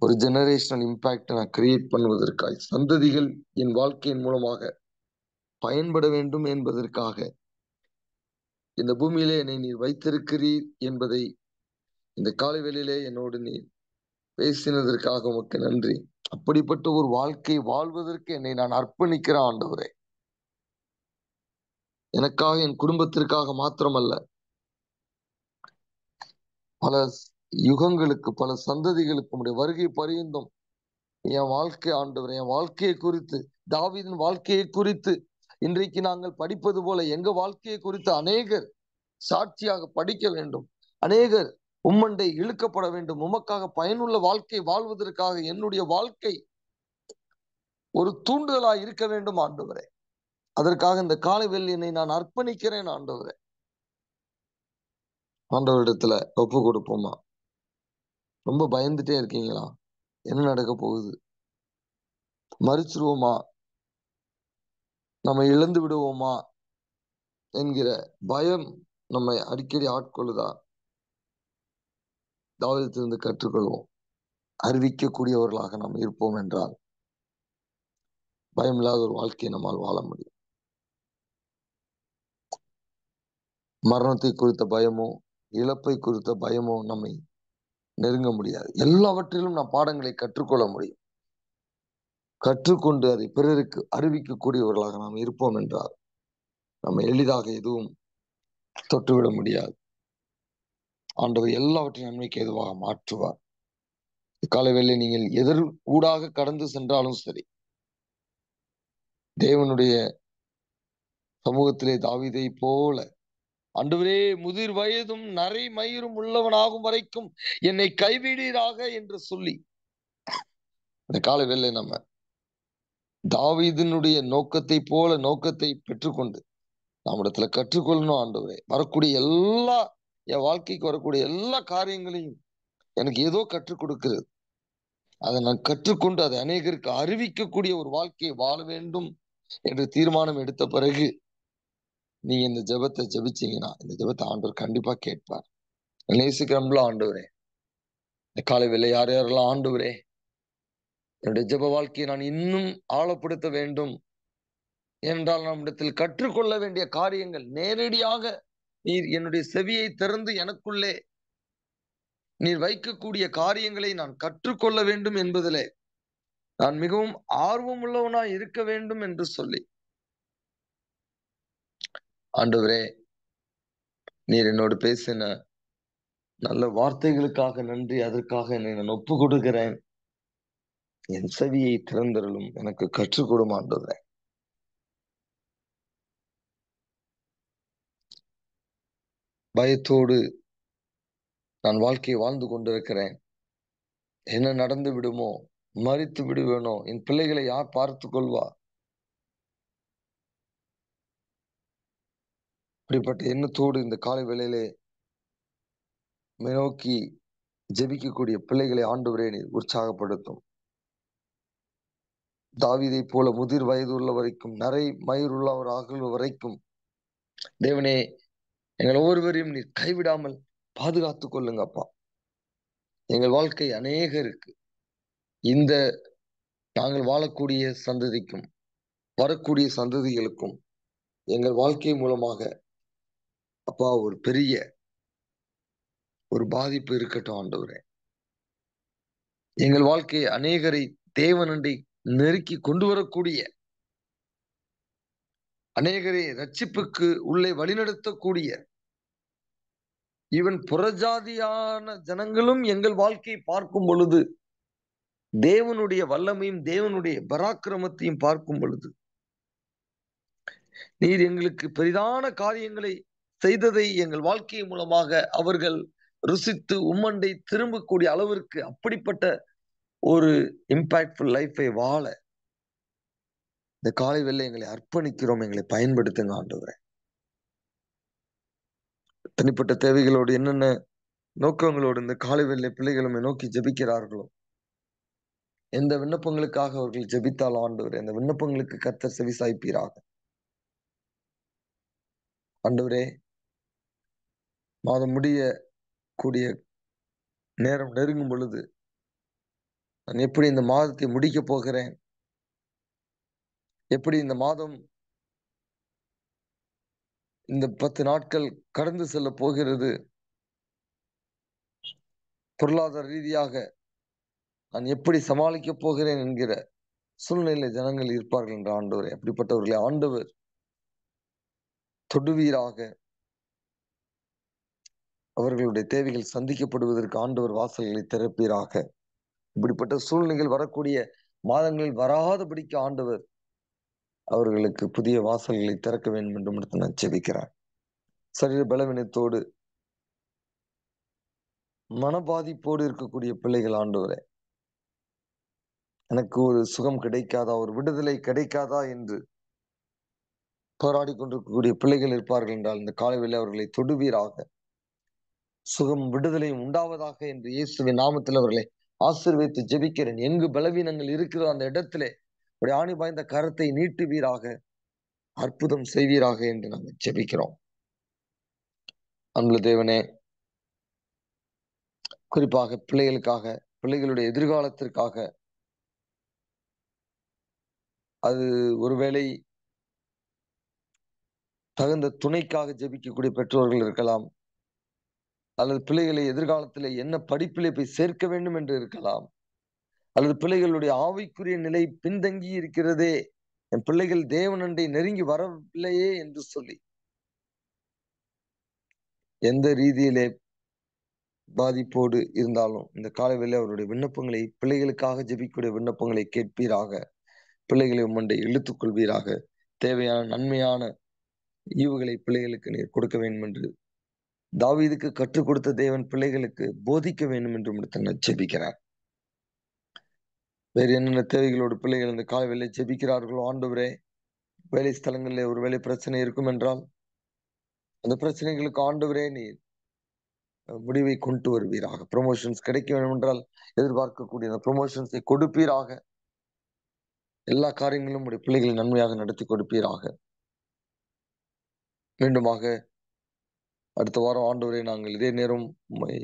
ஒரு ஜெனரேஷனல் இம்பாக்ட் நான் கிரியேட் பண்ணுவதற்காக, சந்ததிகள் என் வாழ்க்கையின் மூலமாக பயன்பட வேண்டும் என்பதற்காக இந்த பூமியிலே என்னை நீர் வைத்திருக்கிறீர் என்பதை இந்த காலை வேளையிலே என்னோடு நீர் பேசினதற்காக உமக்கு நன்றி. அப்படிப்பட்ட ஒரு வாழ்க்கை வாழ்வதற்கு என்னை நான் அர்ப்பணிக்கிறேன் ஆண்டவரே. எனக்காக, என் குடும்பத்திற்காக மாத்திரமல்ல, பல யுகங்களுக்கு, பல சந்ததிகளுக்கு உம்முடைய வருகை பரியந்தம் என் வாழ்க்கை ஆண்டவரே, என் வாழ்க்கையை குறித்து, தாவீதின் வாழ்க்கையை குறித்து இன்றைக்கு நாங்கள் படிப்பது போல எங்க வாழ்க்கையை குறித்து அநேகர் சாட்சியாக படிக்க வேண்டும். அநேகர் உம்மண்டை இழுக்கப்பட வேண்டும். உமக்காக பயனுள்ள வாழ்க்கை வாழ்வதற்காக என்னுடைய வாழ்க்கை ஒரு தூண்டுதலாய் இருக்க வேண்டும் ஆண்டவரே. அதற்காக இந்த காலை என்னை நான் அர்ப்பணிக்கிறேன் ஆண்டவரே. ஆண்டவரிடத்துல ஒப்பு கொடுப்போமா? ரொம்ப பயந்துட்டே இருக்கீங்களா? என்ன நடக்க போகுது? மறிச்சிருவோமா, நம்ம இழந்து விடுவோமா என்கிற பயம் நம்மை அடிக்கடி ஆட்கொள்ளுதா? தாவீதிலிருந்து கற்றுக்கொள்வோம். அறிவிக்கக்கூடியவர்களாக நாம் இருப்போம் என்றால் பயம் இல்லாத ஒரு வாழ்க்கையை நம்மால் வாழ முடியும். மரணத்தை குறித்த பயமோ, இழப்பை குறித்த பயமோ நம்மை நெருங்க முடியாது. எல்லாவற்றிலும் நாம் பாடங்களை கற்றுக்கொள்ள முடியும். கற்றுக்கொண்டு அதை பிறருக்கு அறிவிக்கக்கூடியவர்களாக நாம் இருப்போம் என்றால் நம்ம எளிதாக எதுவும் தொட்டுவிட முடியாது. ஆண்டவர் எல்லாவற்றையும் நன்மைக்கு எதுவாக மாற்றுவார். காலவேளை நீங்கள் எதிர் ஊடாக கடந்து சென்றாலும் சரி, தேவனுடைய சமூகத்திலே தாவீதை போல, ஆண்டவரே, முதிர் வயதும் நரை மயிரும் உள்ளவனாகும் வரைக்கும் என்னை கைவிடீராக என்று சொல்லி இந்த காலவேளை நம்ம தாவீதினுடைய நோக்கத்தை போல நோக்கத்தை பெற்றுக்கொண்டு நம்மிடத்துல கற்றுக்கொள்ளணும். ஆண்டவரே, வரக்கூடிய என் வாழ்க்கைக்கு வரக்கூடிய எல்லா காரியங்களையும் எனக்கு ஏதோ கற்றுக் கொடுக்கிறது. அதை நான் கற்றுக்கொண்டு அதை அநேகருக்கு அறிவிக்கக்கூடிய ஒரு வாழ்க்கையை வாழ வேண்டும் என்று தீர்மானம் எடுத்த பிறகு நீங்க இந்த ஜெபத்தை ஜெபிச்சீங்கன்னா இந்த ஜெபத்தை ஆண்டவர் கண்டிப்பா கேட்பார். நேசிக்கிறோம்ல ஆண்டவரே, இந்த காலை வேளை யார் யாரெல்லாம் ஆண்டவரே என்னுடைய ஜெப வாழ்க்கையை நான் இன்னும் ஆழப்படுத்த வேண்டும் என்றால் நம்மிடத்தில் கற்றுக்கொள்ள வேண்டிய காரியங்கள் நேரடியாக நீர் என்னுடைய செவியை திறந்து எனக்குள்ளே நீர் வைக்கக்கூடிய காரியங்களை நான் கற்றுக்கொள்ள வேண்டும் என்பதிலே நான் மிகவும் ஆர்வமுள்ளவனாய் இருக்க வேண்டும் என்று சொல்லி, ஆண்டவரே, நீர் என்னோடு பேசின நல்ல வார்த்தைகளுக்காக நன்றி. அதற்காக என்னை நான் ஒப்பு கொடுக்கிறேன். என் செவியை திறந்தருளும், எனக்கு கற்றுக் கொடும் ஆண்டவரே. பயத்தோடு நான் வாழ்க்கையை வாழ்ந்து கொண்டிருக்கிறேன். என்ன நடந்து விடுமோ, மரித்து விடுவேனோ, என் பிள்ளைகளை யார் பார்த்துக் கொள்வா? இப்படிப்பட்ட எண்ணத்தோடு இந்த காலை வேளையிலே நோக்கி ஜெபிக்கக்கூடிய பிள்ளைகளை ஆண்டவரே நீர் உற்சாகப்படுத்தும். தாவீதை போல முதிர் வயது உள்ள வரைக்கும், நரை மயிர் உள்ளவராக வரைக்கும் தேவனே, எங்கள் ஒவ்வொருவரையும் நீர் கைவிடாமல் பாதுகாத்துக் கொள்ளுங்க அப்பா. எங்கள் வாழ்க்கை அநேகருக்கு, இந்த நாங்கள் வாழக்கூடிய சந்ததிக்கும் வரக்கூடிய சந்ததிகளுக்கும் எங்கள் வாழ்க்கை மூலமாக அப்பா ஒரு பெரிய ஒரு பாதிப்பு இருக்கட்டும் ஆண்டவரே. எங்கள் வாழ்க்கை அநேகரை தேவனண்டை நெருக்கி கொண்டு வரக்கூடிய, அநேகரை ரட்சிப்புக்கு உள்ளே வழிநடத்தக்கூடிய, ஈவன் புறஜாதியான ஜனங்களும் எங்கள் வாழ்க்கையை பார்க்கும் பொழுது தேவனுடைய வல்லமையும் தேவனுடைய பராக்கிரமத்தையும் பார்க்கும் பொழுது, நீர் எங்களுக்கு பெரிதான காரியங்களை செய்ததை எங்கள் வாழ்க்கை மூலமாக அவர்கள் ருசித்து உம்மண்டை திரும்பக்கூடிய அளவிற்கு அப்படிப்பட்ட ஒரு இம்பாக்ட்ஃபுல் லைஃபை வாழ இந்த காலை வேளை எங்களை அர்ப்பணிக்கிறோம். எங்களை பயன்படுத்துங்க ஆண்டவரே. தனிப்பட்ட தேவைகளோடு என்னென்ன நோக்கங்களோடு இந்த காலை வேளை பிள்ளைகளும் நோக்கி ஜெபிக்கிறார்களோ, எந்த விண்ணப்பங்களுக்காக அவர்கள் ஜெபித்தாலும் ஆண்டவரே, அந்த விண்ணப்பங்களுக்கு கர்த்தர் செவி சாய்ப்பீராக. ஆண்டவரே, மாதம் முடிய கூடிய நேரம் நெருங்கும் பொழுது நான் எப்படி இந்த மாதத்தை முடிக்க போகிறேன், எப்படி இந்த மாதம் இந்த 10 நாட்கள் கடந்து செல்ல போகிறது, பொருளாதார ரீதியாக நான் எப்படி சமாளிக்க போகிறேன் என்கிற சூழ்நிலை ஜனங்கள் இருப்பார்கள் என்ற ஆண்டவரே, அப்படிப்பட்டவர்களை ஆண்டவர் தொடுவீராக. அவர்களுடைய தேவைகள் சந்திக்கப்படுவதற்கு ஆண்டவர் வாசல்களை திறப்பீராக. இப்படிப்பட்ட சூழ்நிலைகள் வரக்கூடிய மாதங்களில் வராதபடிக்கு ஆண்டவர் அவர்களுக்கு புதிய வாசல்களை திறக்க வேண்டும் என்று நான் ஜெபிக்கிறேன். சரீர பலவீனத்தோடு மனபாதிப்போடு இருக்கக்கூடிய பிள்ளைகள் ஆண்டவரே, எனக்கு ஒரு சுகம் கிடைக்காதா, ஒரு விடுதலை கிடைக்காதா என்று போராடி கொண்டிருக்கக்கூடிய பிள்ளைகள் இருப்பார்கள் என்றால் இந்த காலையில் அவர்களை தொடுவீராக. சுகம் விடுதலையும் உண்டாவதாக என்று இயேசுவின் நாமத்தில் அவர்களை ஆசீர்வதித்து ஜெபிக்கிறேன். எங்கு பலவீனங்கள் இருக்கிறதோ அந்த இடத்திலே ஒரு ஆணி பாய்ந்த கரத்தை நீட்டுவீராக, அற்புதம் செய்வீராக என்று நாங்கள் ஜெபிக்கிறோம். அன்புள்ள தேவனே, குறிப்பாக பிள்ளைகளுக்காக, பிள்ளைகளுடைய எதிர்காலத்திற்காக, அது ஒருவேளை தகுந்த துணைக்காக ஜெபிக்கக்கூடிய பெற்றோர்கள் இருக்கலாம், அல்லது பிள்ளைகளை எதிர்காலத்தில் என்ன படிப்பிலே போய் சேர்க்க வேண்டும் என்று இருக்கலாம், அல்லது பிள்ளைகளுடைய ஆவிக்குரிய நிலை பின்தங்கி இருக்கிறதே, என் பிள்ளைகள் தேவனண்டை நெருங்கி வரவில்லையே என்று சொல்லி எந்த ரீதியிலே பாதிப்போடு இருந்தாலும் இந்த காலைவேளை அவருடைய விண்ணப்பங்களை, பிள்ளைகளுக்காக ஜெபிக்கக்கூடிய விண்ணப்பங்களை கேட்பீராக. பிள்ளைகளை உம்மண்டை இழுத்துக் கொள்வீராக. தேவையான நன்மையான ஈவுகளை பிள்ளைகளுக்கு நீர் கொடுக்க வேண்டும் என்று தாவீதுக்கு கற்றுக் கொடுத்த தேவன் பிள்ளைகளுக்கு போதிக்க வேண்டும் என்று நான் ஜெபிக்கிறார். வேறு என்னென்ன தேவைகளோடு பிள்ளைகள் இந்த காலைவேளை ஜெபிக்கிறார்களோ ஆண்டவரே, வேலை ஸ்தலங்களிலே ஒரு வேலை பிரச்சனை இருக்கும் என்றால் அந்த பிரச்சனைகளுக்கு ஆண்டவரே நீர் முடிவை கொண்டு வருவீராக. ப்ரொமோஷன்ஸ் கிடைக்க வேண்டும் என்றால் எதிர்பார்க்கக்கூடிய அந்த ப்ரொமோஷன்ஸை கொடுப்பீராக. எல்லா காரியங்களும் உடைய பிள்ளைகளை நன்மையாக நடத்தி கொடுப்பீராக. மீண்டுமாக அடுத்த வாரம் ஆண்டவரை நாங்கள் இதே நேரம் உம்மை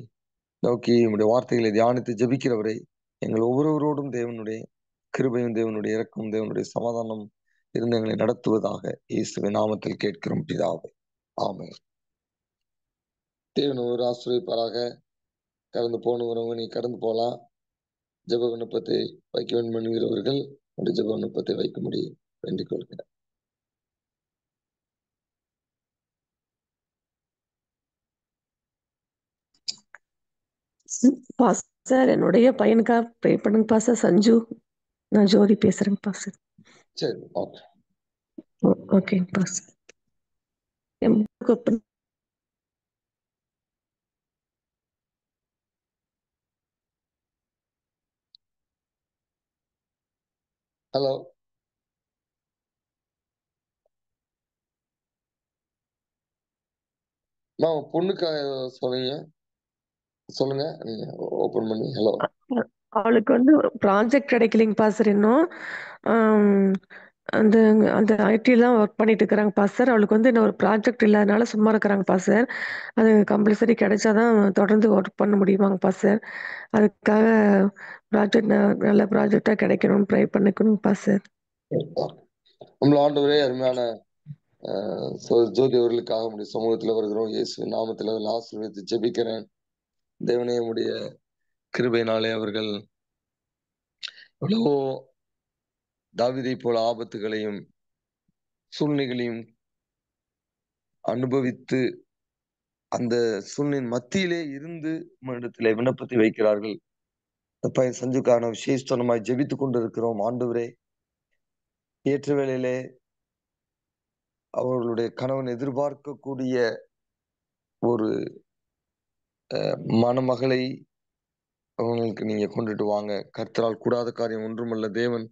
நோக்கி உம்முடைய வார்த்தைகளை தியானித்து ஜெபிக்கிறவரை எங்கள் ஒவ்வொருவரோடும் தேவனுடைய கிருபையும் தேவனுடைய இரக்கமும் தேவனுடைய சமாதானம் இருந்து எங்களை நடத்துவதாக இயேசுவின் நாமத்தில் கேட்கிறோம் பிதாவே. ஆமென். தேவன் ஒரு ஆசிரியப்பாராக. கடந்து போனவங்க நீ கடந்து போகலாம். ஜெப விண்ணப்பத்தை வைக்க வேண்டும் என்கிறவர்கள் அந்த ஜெப விண்ணப்பத்தை வைக்க முடியும். வேண்டிக் கொள்கிறேன். பாஸ்டர், என்னுடைய பையனுக்காக ப்ரே பண்ணுங்க பாஸ்டர். சஞ்சு, நான் ஜோதி பேசுறேங்க பாஸ்டர். சரி, ஓகே. ஓகேங்க பாஸ்டர். ஹலோ, நான் பொண்ணுக்காக சொல்லுங்க, சொல்லுங்க, நீங்க ஓபன் பண்ணி. ஹலோ, அவளுக்கு வந்து ப்ராஜெக்ட் கிடைக்கலைங்க பாஸ்டர். இன்னும் அந்த அந்த ஐடிலாம் ஒர்க் பண்ணிட்டு இருக்கிறாங்க பாஸ்டர். அவளுக்கு வந்து இன்னும் ஒரு ப்ராஜெக்ட் இல்லாதனால சும்மா இருக்கிறாங்க பாஸ்டர். அது கம்பல்சரி கிடைச்சாதான் தொடர்ந்து ஒர்க் பண்ண முடியுமாங்க பாஸ்டர். அதுக்காக ப்ராஜெக்ட் நல்ல ப்ராஜெக்டாக கிடைக்கணும்னு ட்ரை பண்ணிக்கணும் பாஸ்டர். நம்மள ஆண்டவரே அருமையான ஜோதி அவர்களுக்காக உடைய சமூகத்துல வருகிறோம். இயேசு நாமத்துல ஆசீர்வதித்து ஜெபிக்கிறேன். தேவனே உடைய கிருபையினாலே அவர்கள் எவ்வளவோ தாவீதை போல ஆபத்துகளையும் சூழ்நிலைகளையும் அனுபவித்து அந்த சூழ்நிலையின் மத்தியிலே இருந்து உம்மிடத்திலே விண்ணப்பத்தை வைக்கிறார்கள். பையன் சஞ்சுக்கான விசேஷமாய் ஜெபித்துக் கொண்டிருக்கிறோம். ஆண்டவரே, ஏற்ற வேளையிலே அவர்களுடைய கணவன் எதிர்பார்க்கக்கூடிய ஒரு மணமகளை அவங்களுக்கு நீங்க கொண்டுட்டு வாங்க. கர்த்தரால் கூடாத காரியம் ஒன்றுமல்ல. தேவன்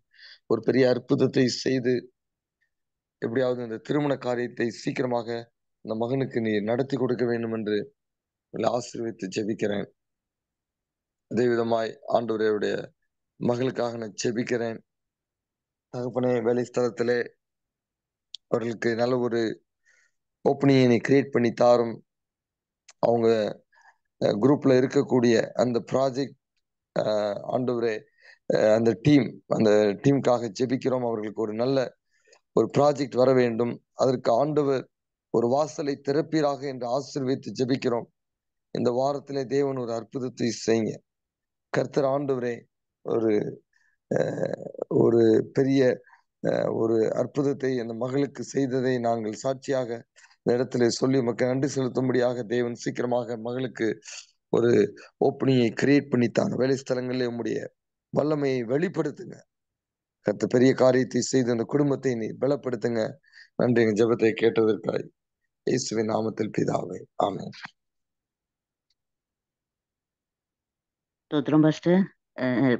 ஒரு பெரிய அற்புதத்தை செய்து எப்படியாவது இந்த திருமண காரியத்தை சீக்கிரமாக இந்த மகனுக்கு நீ நடத்தி கொடுக்க வேண்டும் என்று ஆசீர்வதித்து ஜெபிக்கிறேன். அதே விதமாய் ஆண்டவருடைய மகளுக்காக நான் ஜெபிக்கிறேன். தகப்பனே, வேலை ஸ்தலத்திலே அவர்களுக்கு நல்ல ஒரு ஓப்பனிங்கை நீ கிரியேட் பண்ணி தாரும். அவங்க குரூப்ல இருக்கக்கூடிய அந்த ப்ராஜெக்ட் ஆண்டவரே, அந்த டீமுக்காக ஜெபிக்கிறோம். அவர்களுக்கு ஒரு நல்ல ஒரு ப்ராஜெக்ட் வர வேண்டும். அதற்கு ஆண்டவர் ஒரு வாசலை திறப்பீராக என்று ஆசீர்வதித்து ஜெபிக்கிறோம். இந்த வாரத்திலே தேவன் ஒரு அற்புதத்தை செய்யுங்க. கர்த்தர் ஆண்டவரே, ஒரு ஒரு பெரிய ஒரு அற்புதத்தை அந்த மகளுக்கு செய்ததை நாங்கள் சாட்சியாக இந்த இடத்துல சொல்லி மக்கள் நன்றி செலுத்தும்படியாக தேவன் சீக்கிரமாக மகளுக்கு ஒரு ஓப்பனிங்கை கிரியேட் பண்ணித்தாங்க. வேலை ஸ்தலங்களிலே உம்முடைய வல்லமையை வெளிப்படுத்துங்க. கர்த்தர் பெரிய காரியத்தை செய்து அந்த குடும்பத்தை நீ பலப்படுத்துங்க. நன்றி, எங்க ஜெபத்தை கேட்டதற்காய் இயேசுவின் நாமத்தில் பிதாவே, ஆமென். ஸ்தோத்திரம் பாஸ்டர்.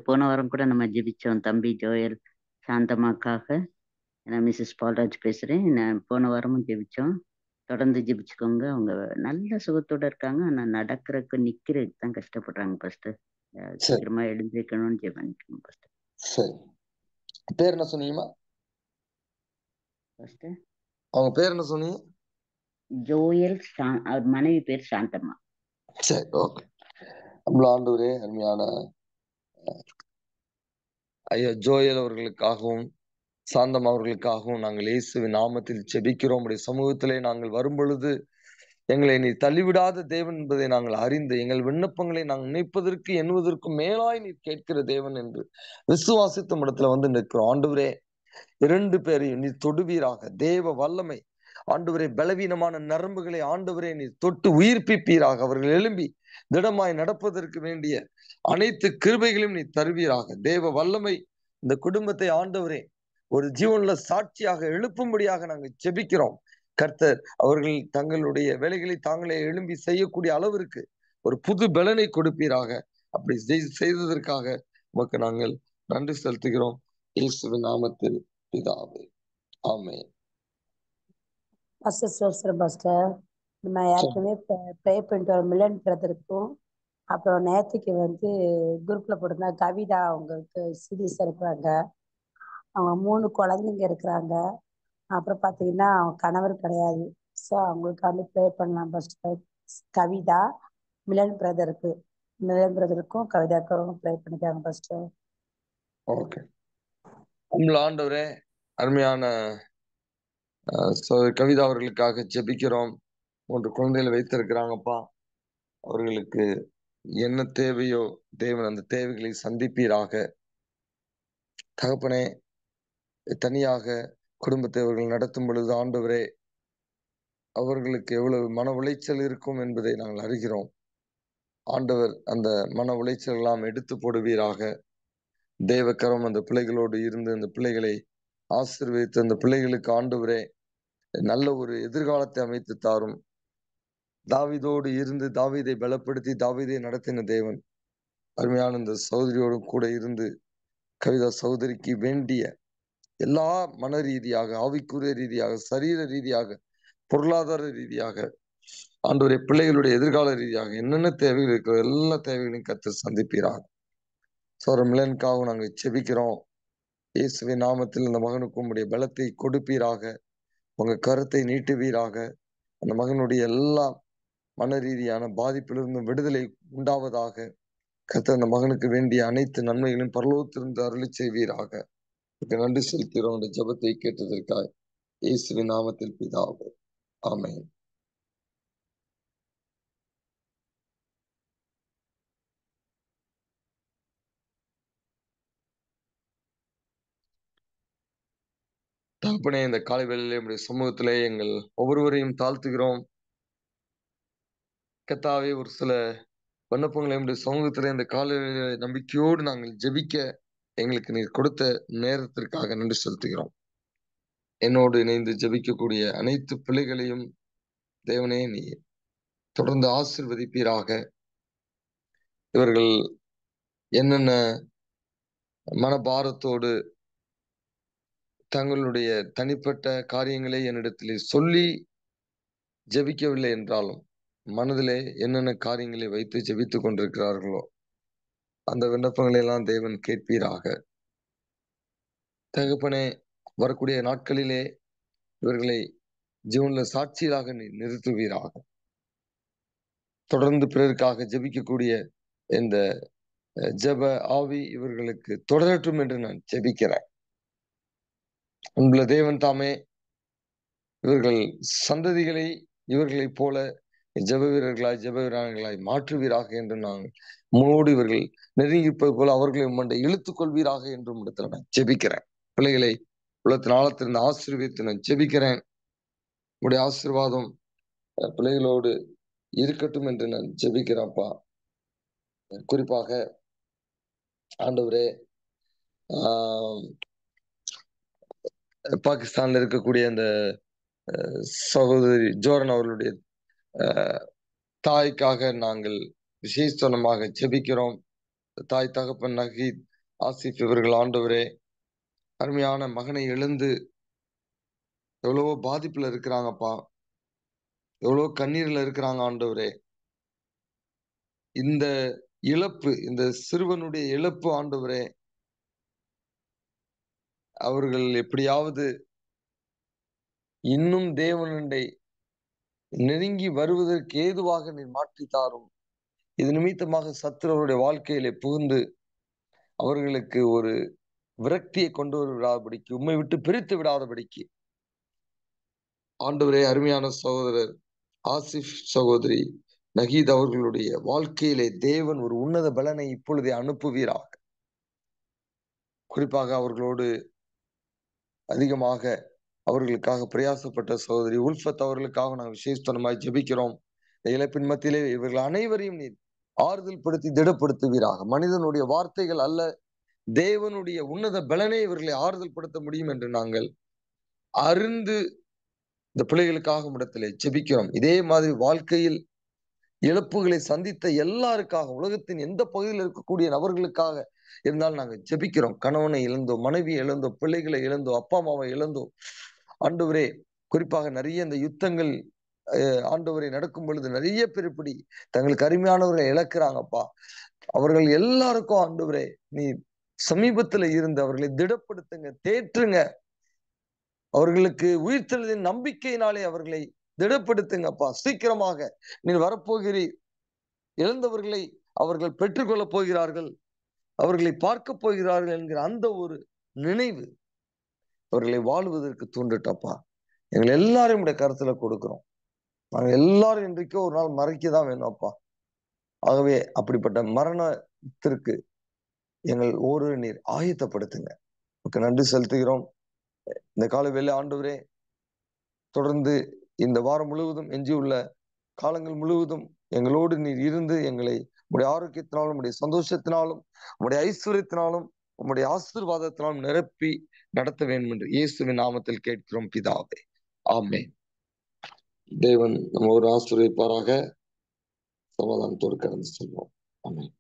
போன வாரம் கூட நம்ம ஜெபிச்சோம் தம்பி ஜோயல் சாந்தமாக்காக. நான் மிஸ்ஸஸ் பால்ராஜ் பேசுகிறேன். நான் போன வாரமும் ஜெபிச்சோம். தொடர்ந்து ஜெபிச்சுக்கோங்க. அவங்க நல்ல சுகத்தோட இருக்காங்க. ஆனால் நடக்கிறதுக்கு நிற்கிறதுக்கு தான் கஷ்டப்படுறாங்க பாஸ்டர். சீக்கிரமா எழுந்திருக்கணும்னு ஜெபிக்கணும் பாஸ்டர். சரி, பேர் என்ன சொன்னீங்கம்மா? பாஸ்டர் அவங்க பேர் என்ன சொன்னீங்க? ஜோயல், அவர் மனைவி பேர் சாந்தம்மா. சரி, ஓகே. நம்மள ஆண்டவரே, அருமையான ஐயா ஜோயல் அவர்களுக்காகவும் சாந்தம் அவர்களுக்காகவும் நாங்கள் இயேசுவின் நாமத்தில் ஜெபிக்கிறோம். உடைய சமூகத்திலே நாங்கள் வரும் பொழுது எங்களை நீ தள்ளிவிடாத தேவன் என்பதை நாங்கள் அறிந்து எங்கள் விண்ணப்பங்களை நாங்கள் நினைப்பதற்கு எண்ணுவதற்கும் மேலாய் நீ கேட்கிற தேவன் என்று விசுவாசித்த இடத்துல வந்து நிற்கிறோம். ஆண்டவரே, 2 பேரையும் நீ தொடுவீராக. தேவ வல்லமை ஆண்டவரே, பலவீனமான நரம்புகளை ஆண்டவரே நீ தொட்டு உயிர்ப்பிப்பீராக. அவர்கள் எழும்பி திடமாய் நடப்பதற்கு வேண்டிய அனைத்து கிருபைகளையும் நீ தருவீராக. தேவ வல்லமை இந்த குடும்பத்தை ஆண்டவரே ஒரு ஜீவனுள்ள சாட்சியாக எழுப்பும்படியாக நாங்கள் ஜெபிக்கிறோம். கர்த்தர் அவர்கள் தங்களுடைய வேலைகளை தாங்களே எழும்பி செய்யக்கூடிய அளவிற்கு ஒரு புது பலனை கொடுப்பீராக. அப்படி செய்ததற்காக உமக்கு நாங்கள் நன்றி செலுத்துகிறோம். இயேசுவின் நாமத்தில் பிதாவே, ஆமென். பாஸ்டர், நம்ம ஏற்கனவே ப்ரே பண்ணிட்டு வர மிலன் பிரதருக்கும், அப்புறம் நேற்றுக்கு வந்து குரூப்ல போட்டிருந்தா கவிதா அவங்களுக்கு சீரியஸா இருக்கிறாங்க. அவங்க 3 குழந்தைங்க இருக்கிறாங்க. அப்புறம் பார்த்தீங்கன்னா அவங்க கணவர் கிடையாது. ஸோ அவங்களுக்கு வந்து ப்ரே பண்ணலாம் பாஸ்டர். கவிதா, மிலன் பிரதருக்கும் கவிதாக்கும் ப்ரே பண்ணிக்காங்க பாஸ்டர். ஓகே. நம்மள ஆண்டவரே, அருமையான கவிதா அவர்களுக்காக ஜெபிக்கிறோம். 3 குழந்தைகளை வைத்திருக்கிறாங்கப்பா. அவர்களுக்கு என்ன தேவையோ தேவன் அந்த தேவைகளை சந்திப்பீராக. தகப்பனே, தனியாக குடும்பத்தை அவர்கள் நடத்தும் பொழுது ஆண்டவரே, அவர்களுக்கு எவ்வளவு மன உளைச்சல் இருக்கும் என்பதை நாங்கள் அறிகிறோம். ஆண்டவர் அந்த மன உளைச்சல் எல்லாம் எடுத்து போடுவீராக. தேவக்கரம் அந்த பிள்ளைகளோடு இருந்து அந்த பிள்ளைகளை ஆசீர்வதித்து அந்த பிள்ளைகளுக்கு ஆண்டவரே நல்ல ஒரு எதிர்காலத்தை அமைத்து தாரும். தாவீதோடு இருந்து தாவீதை பலப்படுத்தி தாவீதை நடத்தின தேவன் அருமையான இந்த சகோதரியோடும் கூட இருந்து கவிதா சகோதரிக்கு வேண்டிய எல்லா மன ரீதியாக, ஆவிக்குரிய ரீதியாக, சரீர ரீதியாக, பொருளாதார ரீதியாக, ஆண்டவரே பிள்ளைகளுடைய எதிர்கால ரீதியாக என்னென்ன தேவைகள் இருக்கிற எல்லா தேவைகளையும் கர்த்தர் சந்திப்பீராக. சோர மிலனுக்காக நாங்கள் செபிக்கிறோம். இயேசுவின் நாமத்தில் அந்த மகனுக்கு உம்முடைய பலத்தை கொடுப்பீராக. உங்க கருத்தை நீட்டுவீராக. அந்த மகனுடைய எல்லா மன ரீதியான பாதிப்பிலிருந்து விடுதலை உண்டாவதாக. கர்த்தர் அந்த மகனுக்கு வேண்டிய அனைத்து நன்மைகளையும் பரலோகத்திலிருந்து அருளி செய்வீராக. நன்றி செலுத்துகிறோம். இந்த ஜெபத்தை கேட்டதற்காக இயேசுவின் நாமத்தில் பிதாவே, ஆமென். தகப்பனே, இந்த காலை வேளையிலே உம்முடைய சமூகத்திலே எங்கள் ஒவ்வொருவரையும் தாழ்த்துகிறோம். கர்த்தாவே, ஒரு சில விண்ணப்பங்களை உம்முடைய சமூகத்திலே இந்த காலை வேளையிலே நம்பிக்கையோடு நாங்கள் ஜெபிக்க எங்களுக்கு நீர் கொடுத்த நேரத்திற்காக நன்றி செலுத்துகிறோம். என்னோடு இணைந்து ஜெபிக்கக்கூடிய அனைத்து பிள்ளைகளையும் தேவனே நீ தொடர்ந்து ஆசீர்வதிப்பீராக. இவர்கள் என்னென்ன மனபாரத்தோடு தங்களுடைய தனிப்பட்ட காரியங்களை என்னிடத்திலே சொல்லி ஜெபிக்கவில்லை என்றாலும் மனதிலே என்னென்ன காரியங்களை வைத்து ஜெபித்துக் கொண்டிருக்கிறார்களோ அந்த விண்ணப்பங்களை எல்லாம் தேவன் கேட்பீராக. தகப்பனே, வரக்கூடிய நாட்களிலே இவர்களை ஜீவன்ல சாட்சியாக நீ நிறுத்துவீராக. தொடர்ந்து பிறருக்காக ஜெபிக்கக்கூடிய இந்த ஜெப ஆவி இவர்களுக்கு தொடரட்டும் என்று நான் ஜெபிக்கிறேன். அன்புள்ள தேவன் தாமே இவர்கள் சந்ததிகளை இவர்களைப் போல ஜெப வீரர்களாய் ஜெப வீராங்களாய் மாற்றுவீராக என்று நான் உம்மோடு இவர்கள் நெருங்கிப்பது போல அவர்களை உம்மண்டை இழுத்துக் கொள்வீராக என்று இடத்துல நான் ஜெபிக்கிறேன். பிள்ளைகளை உள்ளத்தின் ஆழத்திலிருந்து ஆசீர்வதித்து நான் ஜெபிக்கிறேன். உடைய ஆசீர்வாதம் பிள்ளைகளோடு இருக்கட்டும் என்று நான் ஜெபிக்கிறேன்ப்பா. குறிப்பாக ஆண்டவரே, பாகிஸ்தான்ல இருக்கக்கூடிய அந்த சகோதரி ஜோரன் அவர்களுடைய தாய்க்காக நாங்கள் விசேஷமாக ஜெபிக்கிறோம். தாய் தகப்பன் நகீத் ஆசிப் இவர்கள் ஆண்டவரே அருமையான மகனை இழந்து எவ்வளவோ பாதிப்புல இருக்கிறாங்கப்பா, எவ்வளவோ கண்ணீர்ல இருக்கிறாங்க ஆண்டவரே. இந்த இழப்பு, இந்த சிறுவனுடைய இழப்பு ஆண்டவரே, அவர்கள் எப்படியாவது இன்னும் தேவனுடைய நெருங்கி வருவதற்கு ஏதுவாக நீ மாற்றி தாரும். இது நிமித்தமாக சத்துருவருடைய வாழ்க்கையிலே புகுந்து அவர்களுக்கு ஒரு விரக்தியை கொண்டு விடாதபடிக்கு, உம்மை விட்டு பிரித்து விடாதபடிக்கு ஆண்டவரே, அருமையான சகோதரர் ஆசிப் சகோதரி நகீத் அவர்களுடைய வாழ்க்கையிலே தேவன் ஒரு உன்னத பலனை இப்பொழுதே அனுப்புவீராக. குறிப்பாக அவர்களோடு அதிகமாக அவர்களுக்காக பிரயாசப்பட்ட சகோதரி உல்ஃபத் அவர்களுக்காக நாங்கள் விசேஷமாய் ஜெபிக்கிறோம். இழப்பின் மத்தியிலே இவர்கள் அனைவரையும் நீ ஆறுதல் படுத்தி திடப்படுத்துவீராக. மனிதனுடைய வார்த்தைகள் அல்ல, தேவனுடைய உன்னத பலனை இவர்களை ஆறுதல் படுத்த முடியும் என்று நாங்கள் அறிந்து இந்த பிள்ளைகளுக்காக இடத்திலே ஜெபிக்கிறோம். இதே மாதிரி வாழ்க்கையில் இழப்புகளை சந்தித்த எல்லாருக்காக, உலகத்தின் எந்த பகுதியில் இருக்கக்கூடிய நபர்களுக்காக இருந்தாலும் நாங்கள் ஜெபிக்கிறோம். கணவனை இழந்தோம், மனைவியை இழந்தோம், பிள்ளைகளை இழந்தோம், அப்பா அம்மாவை இழந்தோம் ஆண்டவரே. குறிப்பாக நிறைய இந்த யுத்தங்கள் ஆண்டவரை நடக்கும் பொழுது நிறைய பேர் இப்படி தங்களுக்கு அருமையானவர்களை இழக்கிறாங்கப்பா. அவர்கள் எல்லாருக்கும் ஆண்டவரே நீ சமீபத்துல இருந்து அவர்களை திடப்படுத்துங்க, தேற்றுங்க. அவர்களுக்கு உயிர்த்தெழுதின் நம்பிக்கையினாலே அவர்களை திடப்படுத்துங்கப்பா. சீக்கிரமாக நீ வரப்போகிறீர். இழந்தவர்களை அவர்கள் பெற்றுக்கொள்ளப் போகிறார்கள், அவர்களை பார்க்க போகிறார்கள் என்கிற அந்த ஒரு நினைவு அவர்களை வாழ்வதற்கு தூண்டட்டப்பா. எங்களை எல்லாரும் உடைய கருத்துல கொடுக்கிறோம். நாங்க எல்லாரும் இன்றைக்கோ ஒரு நாள் மறைக்கதான் வேணும் அப்பா. ஆகவே அப்படிப்பட்ட மரணத்திற்கு எங்கள் ஒவ்வொரு நீர் ஆயத்தப்படுத்துங்க. நன்றி செலுத்துகிறோம். இந்த கால வேளை ஆண்டவரே, தொடர்ந்து இந்த வாரம் முழுவதும் எஞ்சியுள்ள காலங்கள் முழுவதும் எங்களோடு நீர் இருந்து எங்களை உங்களுடைய ஆரோக்கியத்தினாலும் உங்களுடைய சந்தோஷத்தினாலும் உங்களுடைய ஐஸ்வர்யத்தினாலும் உங்களுடைய ஆசீர்வாதத்தினாலும் நிரப்பி நடத்த வேண்டும் என்று இயேசுவின் நாமத்தில் கேட்கிறோம் பிதாவே. ஆமென். தேவன் நம்ம ஒரு ஆசீர்வதிப்பாராக. சமாதானத்தோடு கடந்து செல்வோம். ஆமென்.